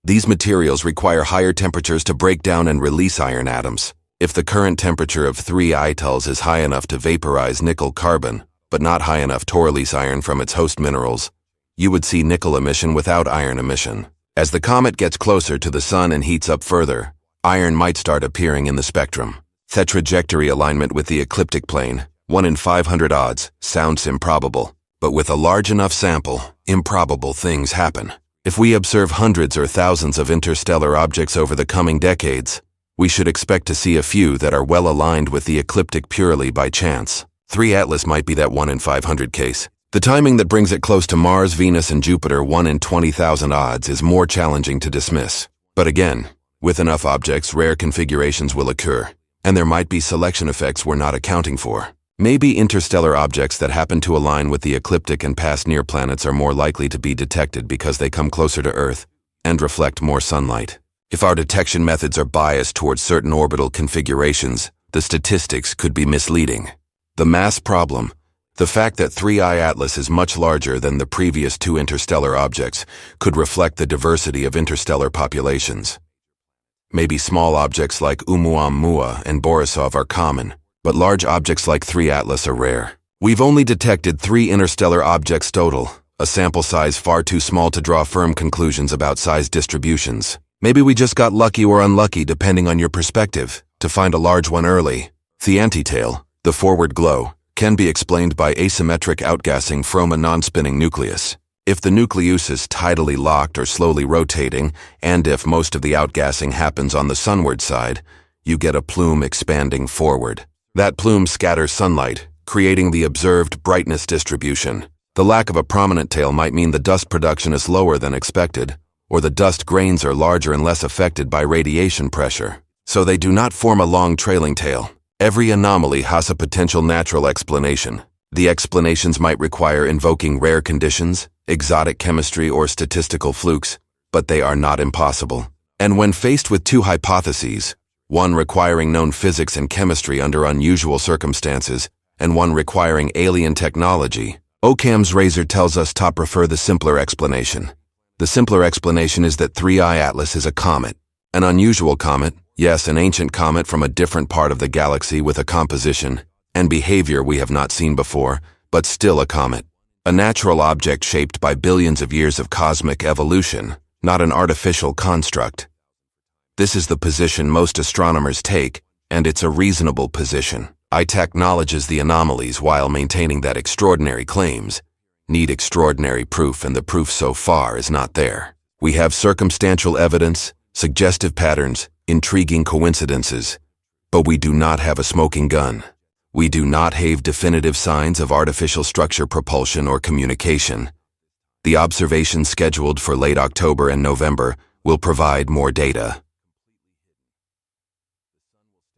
These materials require higher temperatures to break down and release iron atoms. If the current temperature of 3IATLAS is high enough to vaporize nickel carbon, but not high enough to release iron from its host minerals, you would see nickel emission without iron emission. As the comet gets closer to the sun and heats up further, iron might start appearing in the spectrum. The trajectory alignment with the ecliptic plane, 1 in 500 odds, sounds improbable. But with a large enough sample, improbable things happen. If we observe hundreds or thousands of interstellar objects over the coming decades, we should expect to see a few that are well aligned with the ecliptic purely by chance. 3IATLAS might be that 1 in 500 case. The timing that brings it close to Mars, Venus, and Jupiter 1 in 20,000 odds is more challenging to dismiss. But again, with enough objects, rare configurations will occur, and there might be selection effects we're not accounting for. Maybe interstellar objects that happen to align with the ecliptic and pass near planets are more likely to be detected because they come closer to Earth and reflect more sunlight. If our detection methods are biased towards certain orbital configurations, the statistics could be misleading. The mass problem, the fact that 3IATLAS is much larger than the previous 2 interstellar objects, could reflect the diversity of interstellar populations. Maybe small objects like Oumuamua and Borisov are common, but large objects like 3IATLAS are rare. We've only detected 3 interstellar objects total, a sample size far too small to draw firm conclusions about size distributions. Maybe we just got lucky or unlucky depending on your perspective, to find a large one early. The antitail, the forward glow, can be explained by asymmetric outgassing from a non-spinning nucleus. If the nucleus is tidally locked or slowly rotating, and if most of the outgassing happens on the sunward side, you get a plume expanding forward. That plume scatters sunlight, creating the observed brightness distribution. The lack of a prominent tail might mean the dust production is lower than expected, or the dust grains are larger and less affected by radiation pressure, so they do not form a long trailing tail. Every anomaly has a potential natural explanation. The explanations might require invoking rare conditions, exotic chemistry, or statistical flukes, but they are not impossible. And when faced with 2 hypotheses, one requiring known physics and chemistry under unusual circumstances, and one requiring alien technology, Occam's razor tells us to prefer the simpler explanation. The simpler explanation is that 3IATLAS is a comet. An unusual comet, yes, an ancient comet from a different part of the galaxy with a composition and behavior we have not seen before, but still a comet. A natural object shaped by billions of years of cosmic evolution, not an artificial construct. This is the position most astronomers take, and it's a reasonable position. IT acknowledges the anomalies while maintaining that extraordinary claims need extraordinary proof, and the proof so far is not there. We have circumstantial evidence, suggestive patterns, intriguing coincidences, but we do not have a smoking gun. We do not have definitive signs of artificial structure, propulsion, or communication. The observations scheduled for late October and November will provide more data.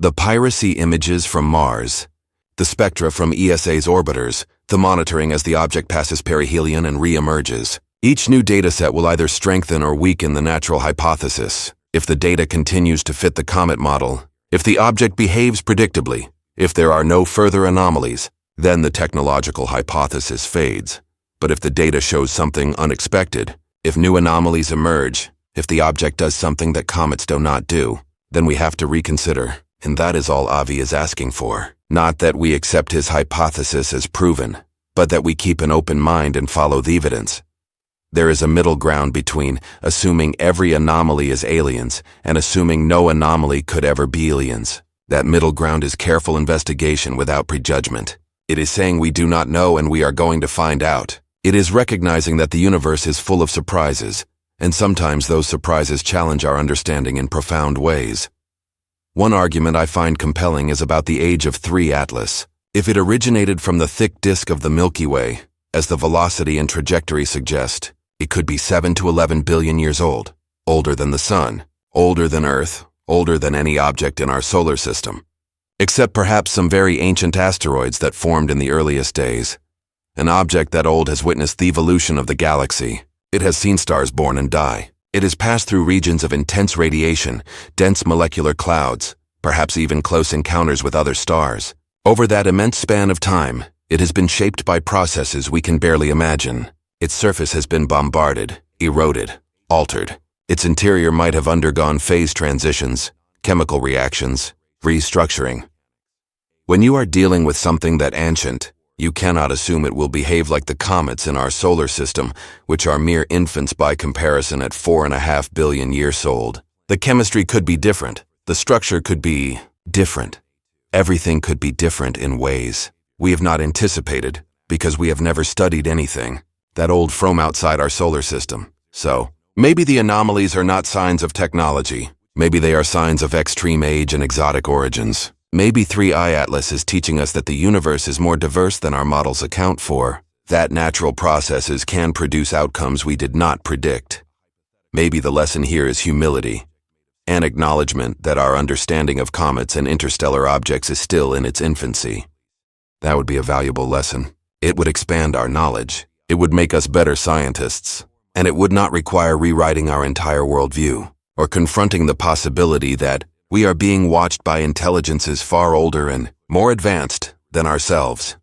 The piracy images from Mars, the spectra from ESA's orbiters, the monitoring as the object passes perihelion and re-emerges. Each new dataset will either strengthen or weaken the natural hypothesis. If the data continues to fit the comet model, if the object behaves predictably, if there are no further anomalies, then the technological hypothesis fades. But if the data shows something unexpected, if new anomalies emerge, if the object does something that comets do not do, then we have to reconsider. And that is all Avi is asking for. Not that we accept his hypothesis as proven, but that we keep an open mind and follow the evidence. There is a middle ground between assuming every anomaly is aliens and assuming no anomaly could ever be aliens. That middle ground is careful investigation without prejudgment. It is saying we do not know and we are going to find out. It is recognizing that the universe is full of surprises, and sometimes those surprises challenge our understanding in profound ways. One argument I find compelling is about the age of 3IATLAS. If it originated from the thick disk of the Milky Way, as the velocity and trajectory suggest, it could be 7 to 11 billion years old, older than the Sun, older than Earth, older than any object in our solar system, except perhaps some very ancient asteroids that formed in the earliest days. An object that old has witnessed the evolution of the galaxy. It has seen stars born and die. It has passed through regions of intense radiation, dense molecular clouds, perhaps even close encounters with other stars. Over that immense span of time, it has been shaped by processes we can barely imagine. Its surface has been bombarded, eroded, altered. Its interior might have undergone phase transitions, chemical reactions, restructuring. When you are dealing with something that ancient, you cannot assume it will behave like the comets in our solar system, which are mere infants by comparison at 4.5 billion years old. The chemistry could be different. The structure could be different. Everything could be different in ways we have not anticipated because we have never studied anything that old from outside our solar system. So, maybe the anomalies are not signs of technology. Maybe they are signs of extreme age and exotic origins. Maybe 3IATLAS is teaching us that the universe is more diverse than our models account for, that natural processes can produce outcomes we did not predict. Maybe the lesson here is humility, an acknowledgement that our understanding of comets and interstellar objects is still in its infancy. That would be a valuable lesson. It would expand our knowledge. It would make us better scientists. And it would not require rewriting our entire worldview or confronting the possibility that we are being watched by intelligences far older and more advanced than ourselves.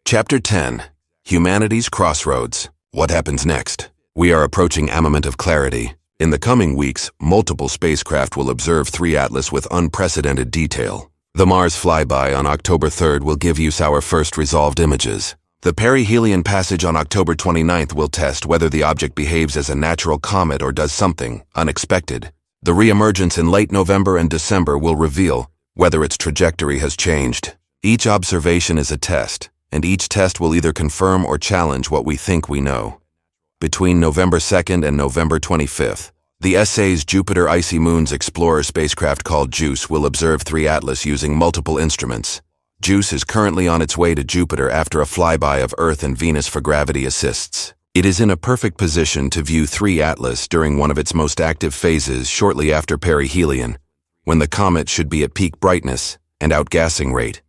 Chapter 10. Humanity's Crossroads. What happens next? We are approaching a moment of clarity. In the coming weeks, multiple spacecraft will observe 3IATLAS with unprecedented detail. The Mars flyby on October 3rd will give us our first resolved images. The perihelion passage on October 29th will test whether the object behaves as a natural comet or does something unexpected. The reemergence in late November and December will reveal whether its trajectory has changed. Each observation is a test, and each test will either confirm or challenge what we think we know. Between November 2nd and November 25th, the ESA's Jupiter Icy Moons Explorer spacecraft called JUICE will observe 3IATLAS using multiple instruments. JUICE is currently on its way to Jupiter after a flyby of Earth and Venus for gravity assists. It is in a perfect position to view 3IATLAS during one of its most active phases shortly after perihelion, when the comet should be at peak brightness and outgassing rate.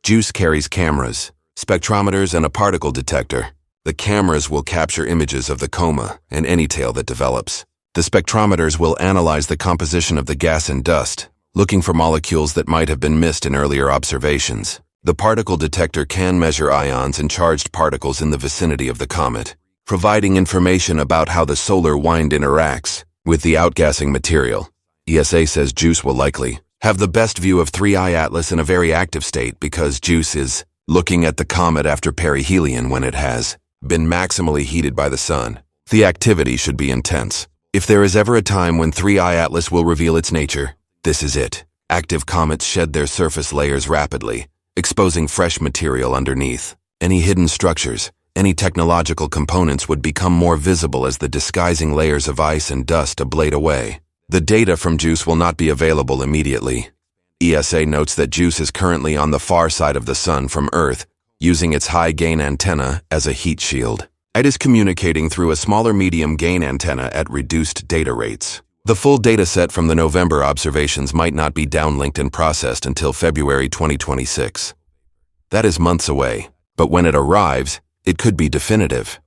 JUICE carries cameras, spectrometers, and a particle detector. The cameras will capture images of the coma and any tail that develops. The spectrometers will analyze the composition of the gas and dust, looking for molecules that might have been missed in earlier observations. The particle detector can measure ions and charged particles in the vicinity of the comet, providing information about how the solar wind interacts with the outgassing material. ESA says JUICE will likely have the best view of 3IATLAS in a very active state because JUICE is looking at the comet after perihelion when it has been maximally heated by the sun. The activity should be intense. If there is ever a time when 3IATLAS will reveal its nature, this is it. Active comets shed their surface layers rapidly, exposing fresh material underneath. Any hidden structures, any technological components would become more visible as the disguising layers of ice and dust ablate away. The data from JUICE will not be available immediately. ESA notes that JUICE is currently on the far side of the sun from Earth, using its high-gain antenna as a heat shield. It is communicating through a smaller medium-gain antenna at reduced data rates. The full dataset from the November observations might not be downlinked and processed until February 2026. That is months away, but when it arrives, it could be definitive.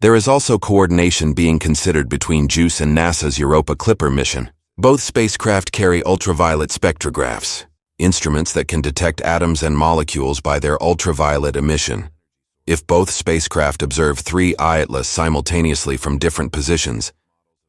There is also coordination being considered between JUICE and NASA's Europa Clipper mission. Both spacecraft carry ultraviolet spectrographs, instruments that can detect atoms and molecules by their ultraviolet emission. If both spacecraft observe 3IATLAS simultaneously from different positions,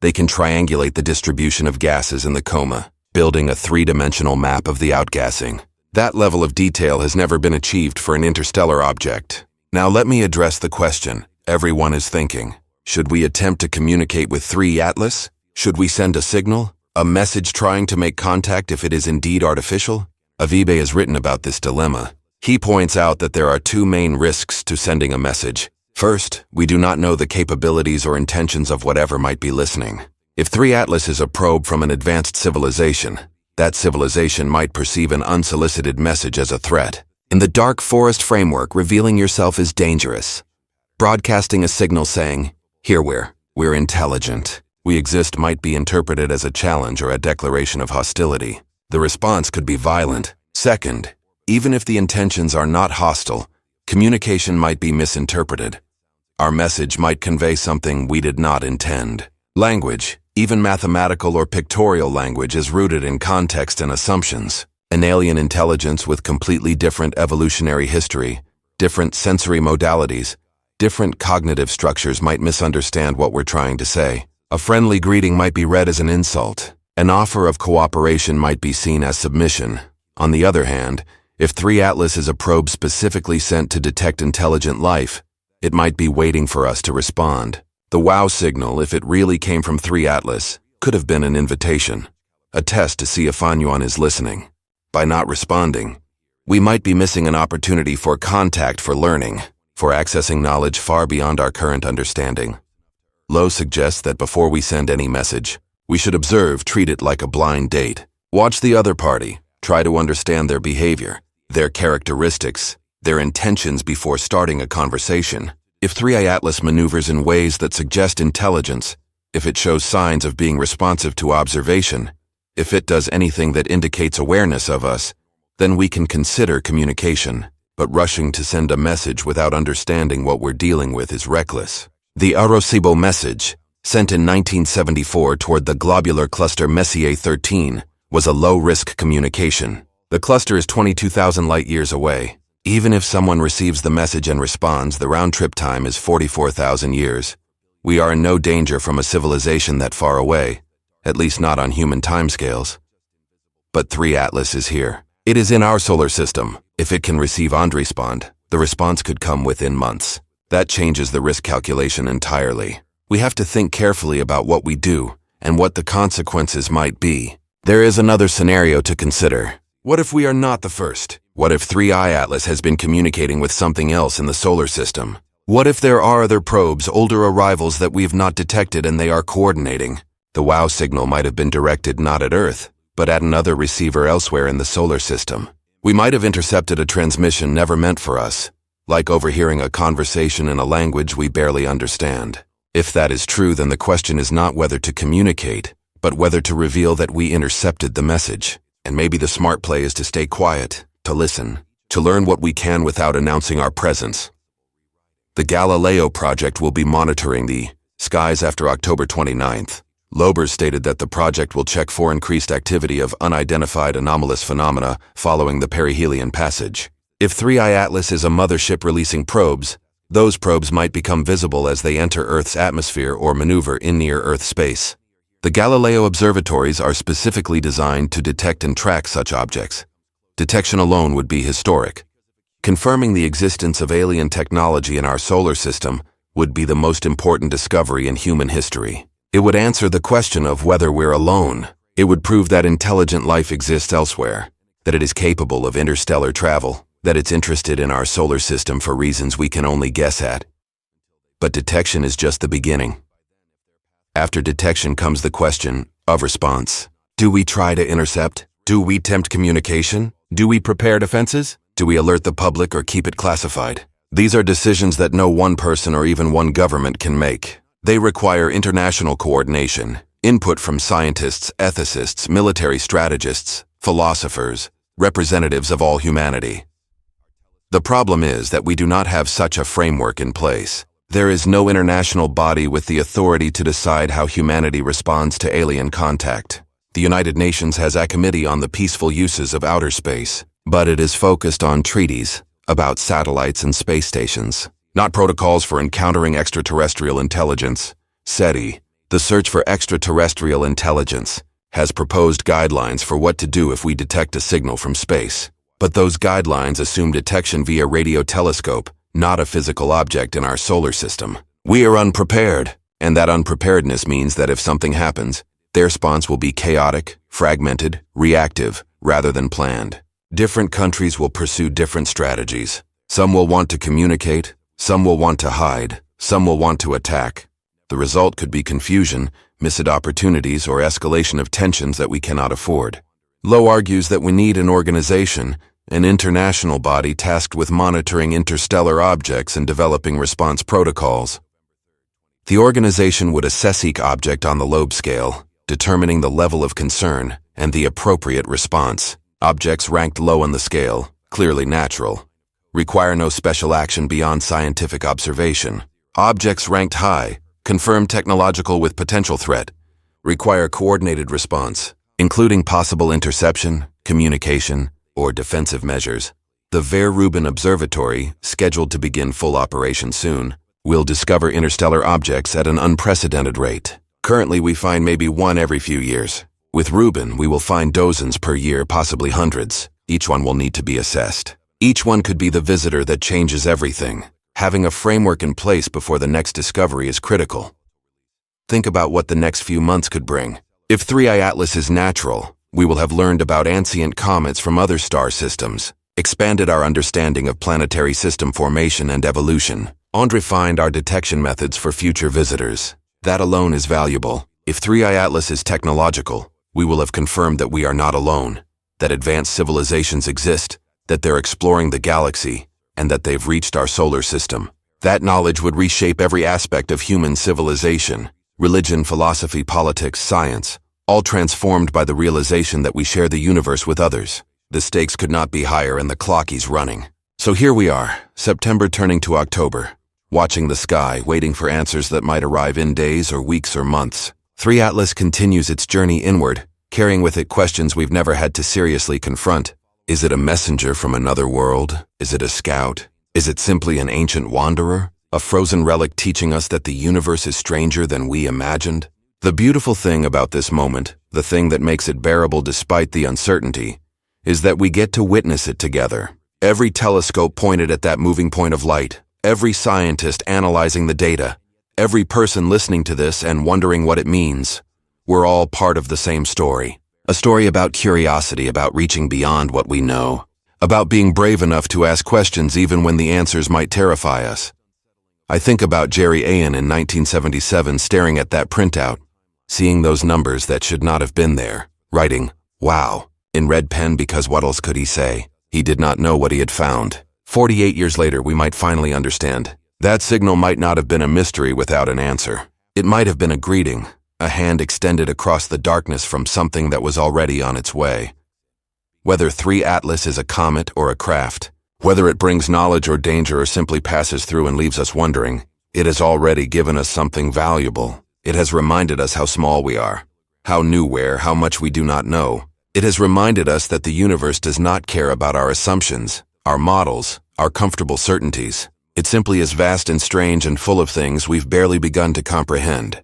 they can triangulate the distribution of gases in the coma, building a three-dimensional map of the outgassing. That level of detail has never been achieved for an interstellar object. Now let me address the question everyone is thinking. Should we attempt to communicate with 3IATLAS? Should we send a signal? A message trying to make contact if it is indeed artificial? Avi Loeb has written about this dilemma. He points out that there are two main risks to sending a message. First, we do not know the capabilities or intentions of whatever might be listening. If 3IATLAS is a probe from an advanced civilization, that civilization might perceive an unsolicited message as a threat. In the dark forest framework, revealing yourself is dangerous. Broadcasting a signal saying, "Here we're intelligent. We exist," might be interpreted as a challenge or a declaration of hostility. The response could be violent. Second, even if the intentions are not hostile, communication might be misinterpreted. Our message might convey something we did not intend. Language, even mathematical or pictorial language, is rooted in context and assumptions. An alien intelligence with completely different evolutionary history, different sensory modalities, different cognitive structures might misunderstand what we're trying to say. A friendly greeting might be read as an insult. An offer of cooperation might be seen as submission. On the other hand, if 3IATLAS is a probe specifically sent to detect intelligent life, it might be waiting for us to respond. The wow signal, if it really came from 3IATLAS, could have been an invitation, a test to see if Anyuan is listening. By not responding, we might be missing an opportunity for contact, for learning, for accessing knowledge far beyond our current understanding. Loeb suggests that before we send any message, we should observe, treat it like a blind date. Watch the other party, try to understand their behavior, their characteristics, their intentions before starting a conversation. If 3IATLAS maneuvers in ways that suggest intelligence, if it shows signs of being responsive to observation, if it does anything that indicates awareness of us, then we can consider communication. But rushing to send a message without understanding what we're dealing with is reckless. The Arecibo message, sent in 1974 toward the globular cluster Messier 13, was a low-risk communication. The cluster is 22,000 light-years away. Even if someone receives the message and responds, the round-trip time is 44,000 years. We are in no danger from a civilization that far away, at least not on human timescales. But 3IATLAS is here. It is in our solar system. If it can receive and respond, the response could come within months. That changes the risk calculation entirely. We have to think carefully about what we do and what the consequences might be. There is another scenario to consider. What if we are not the first? What if 3IATLAS has been communicating with something else in the solar system? What if there are other probes, older arrivals that we have not detected, and they are coordinating? The wow signal might have been directed not at Earth, but at another receiver elsewhere in the solar system. We might have intercepted a transmission never meant for us, like overhearing a conversation in a language we barely understand. If that is true, then the question is not whether to communicate, but whether to reveal that we intercepted the message. And maybe the smart play is to stay quiet, to listen, to learn what we can without announcing our presence. The Galileo project will be monitoring the skies after October 29th. Loeb stated that the project will check for increased activity of unidentified anomalous phenomena following the perihelion passage. If 3IATLAS is a mothership releasing probes, those probes might become visible as they enter Earth's atmosphere or maneuver in near-Earth space. The Galileo observatories are specifically designed to detect and track such objects. Detection alone would be historic. Confirming the existence of alien technology in our solar system would be the most important discovery in human history. It would answer the question of whether we're alone. It would prove that intelligent life exists elsewhere, that it is capable of interstellar travel, that it's interested in our solar system for reasons we can only guess at. But detection is just the beginning. After detection comes the question of response. Do we try to intercept? Do we tempt communication? Do we prepare defenses? Do we alert the public or keep it classified? These are decisions that no one person or even one government can make. They require international coordination, input from scientists, ethicists, military strategists, philosophers, representatives of all humanity. The problem is that we do not have such a framework in place. There is no international body with the authority to decide how humanity responds to alien contact. The United Nations has a committee on the peaceful uses of outer space, but it is focused on treaties about satellites and space stations, not protocols for encountering extraterrestrial intelligence. SETI, the Search for Extraterrestrial Intelligence, has proposed guidelines for what to do if we detect a signal from space. But those guidelines assume detection via radio telescope, not a physical object in our solar system. We are unprepared, and that unpreparedness means that if something happens, their response will be chaotic, fragmented, reactive, rather than planned. Different countries will pursue different strategies. Some will want to communicate, some will want to hide, some will want to attack. The result could be confusion, missed opportunities, or escalation of tensions that we cannot afford. Loeb argues that we need an organization, an international body tasked with monitoring interstellar objects and developing response protocols. The organization would assess each object on the Loeb scale, determining the level of concern and the appropriate response. Objects ranked low on the scale, clearly natural, require no special action beyond scientific observation. Objects ranked high, confirmed technological with potential threat, require coordinated response, including possible interception, communication, or defensive measures. The Ver-Rubin Observatory, scheduled to begin full operation soon, will discover interstellar objects at an unprecedented rate. Currently, we find maybe one every few years. With Rubin, we will find dozens per year, possibly hundreds. Each one will need to be assessed. Each one could be the visitor that changes everything. Having a framework in place before the next discovery is critical. Think about what the next few months could bring. If 3IATLAS is natural, we will have learned about ancient comets from other star systems, expanded our understanding of planetary system formation and evolution, and refined our detection methods for future visitors. That alone is valuable. If 3IATLAS is technological, we will have confirmed that we are not alone, that advanced civilizations exist, that they're exploring the galaxy, and that they've reached our solar system. That knowledge would reshape every aspect of human civilization, religion, philosophy, politics, science, all transformed by the realization that we share the universe with others. The stakes could not be higher and the clock is running. So here we are, September turning to October, watching the sky, waiting for answers that might arrive in days or weeks or months. 3IATLAS continues its journey inward, carrying with it questions we've never had to seriously confront. Is it a messenger from another world? Is it a scout? Is it simply an ancient wanderer? A frozen relic teaching us that the universe is stranger than we imagined? The beautiful thing about this moment, the thing that makes it bearable despite the uncertainty, is that we get to witness it together. Every telescope pointed at that moving point of light, every scientist analyzing the data, every person listening to this and wondering what it means. We're all part of the same story. A story about curiosity, about reaching beyond what we know, about being brave enough to ask questions even when the answers might terrify us. I think about Jerry Ayan in 1977 staring at that printout, seeing those numbers that should not have been there, writing, "Wow," in red pen because what else could he say? He did not know what he had found. 48 years later, we might finally understand. That signal might not have been a mystery without an answer. It might have been a greeting, a hand extended across the darkness from something that was already on its way. Whether 3IATLAS is a comet or a craft, whether it brings knowledge or danger or simply passes through and leaves us wondering, it has already given us something valuable. It has reminded us how small we are, how new we're, how much we do not know. It has reminded us that the universe does not care about our assumptions, our models, our comfortable certainties. It simply is vast and strange and full of things we've barely begun to comprehend.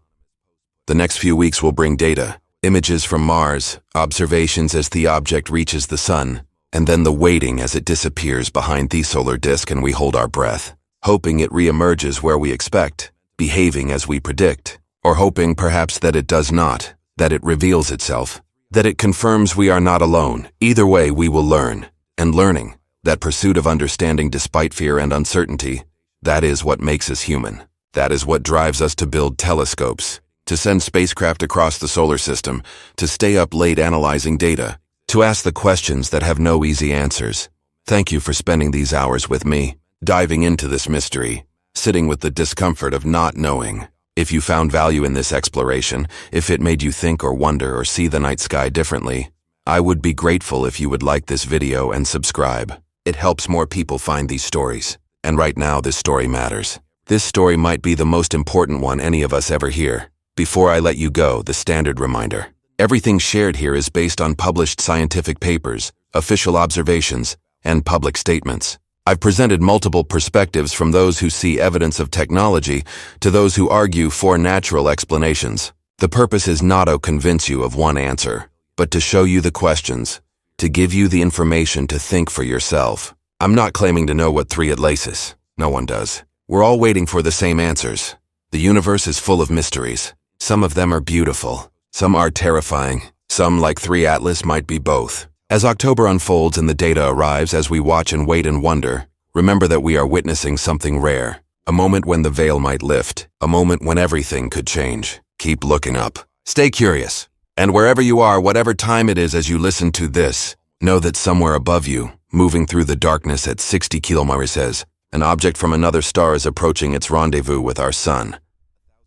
The next few weeks will bring data, images from Mars, observations as the object reaches the sun, and then the waiting as it disappears behind the solar disk and we hold our breath, hoping it re-emerges where we expect, behaving as we predict, or hoping perhaps that it does not, that it reveals itself, that it confirms we are not alone. Either way, we will learn, and learning, that pursuit of understanding despite fear and uncertainty, that is what makes us human. That is what drives us to build telescopes, to send spacecraft across the solar system, to stay up late analyzing data, to ask the questions that have no easy answers. Thank you for spending these hours with me, diving into this mystery, sitting with the discomfort of not knowing. If you found value in this exploration, if it made you think or wonder or see the night sky differently, I would be grateful if you would like this video and subscribe. It helps more people find these stories. And right now, this story matters. This story might be the most important one any of us ever hear. Before I let you go, the standard reminder. Everything shared here is based on published scientific papers, official observations, and public statements. I've presented multiple perspectives from those who see evidence of technology to those who argue for natural explanations. The purpose is not to convince you of one answer, but to show you the questions, to give you the information to think for yourself. I'm not claiming to know what 3IATLAS is. No one does. We're all waiting for the same answers. The universe is full of mysteries. Some of them are beautiful. Some are terrifying. Some, like 3IATLAS, might be both. As October unfolds and the data arrives as we watch and wait and wonder, remember that we are witnessing something rare. A moment when the veil might lift. A moment when everything could change. Keep looking up. Stay curious. And wherever you are, whatever time it is as you listen to this, know that somewhere above you, moving through the darkness at 60 kilometers, an object from another star is approaching its rendezvous with our sun.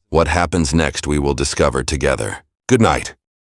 What happens next we will discover together. Good night.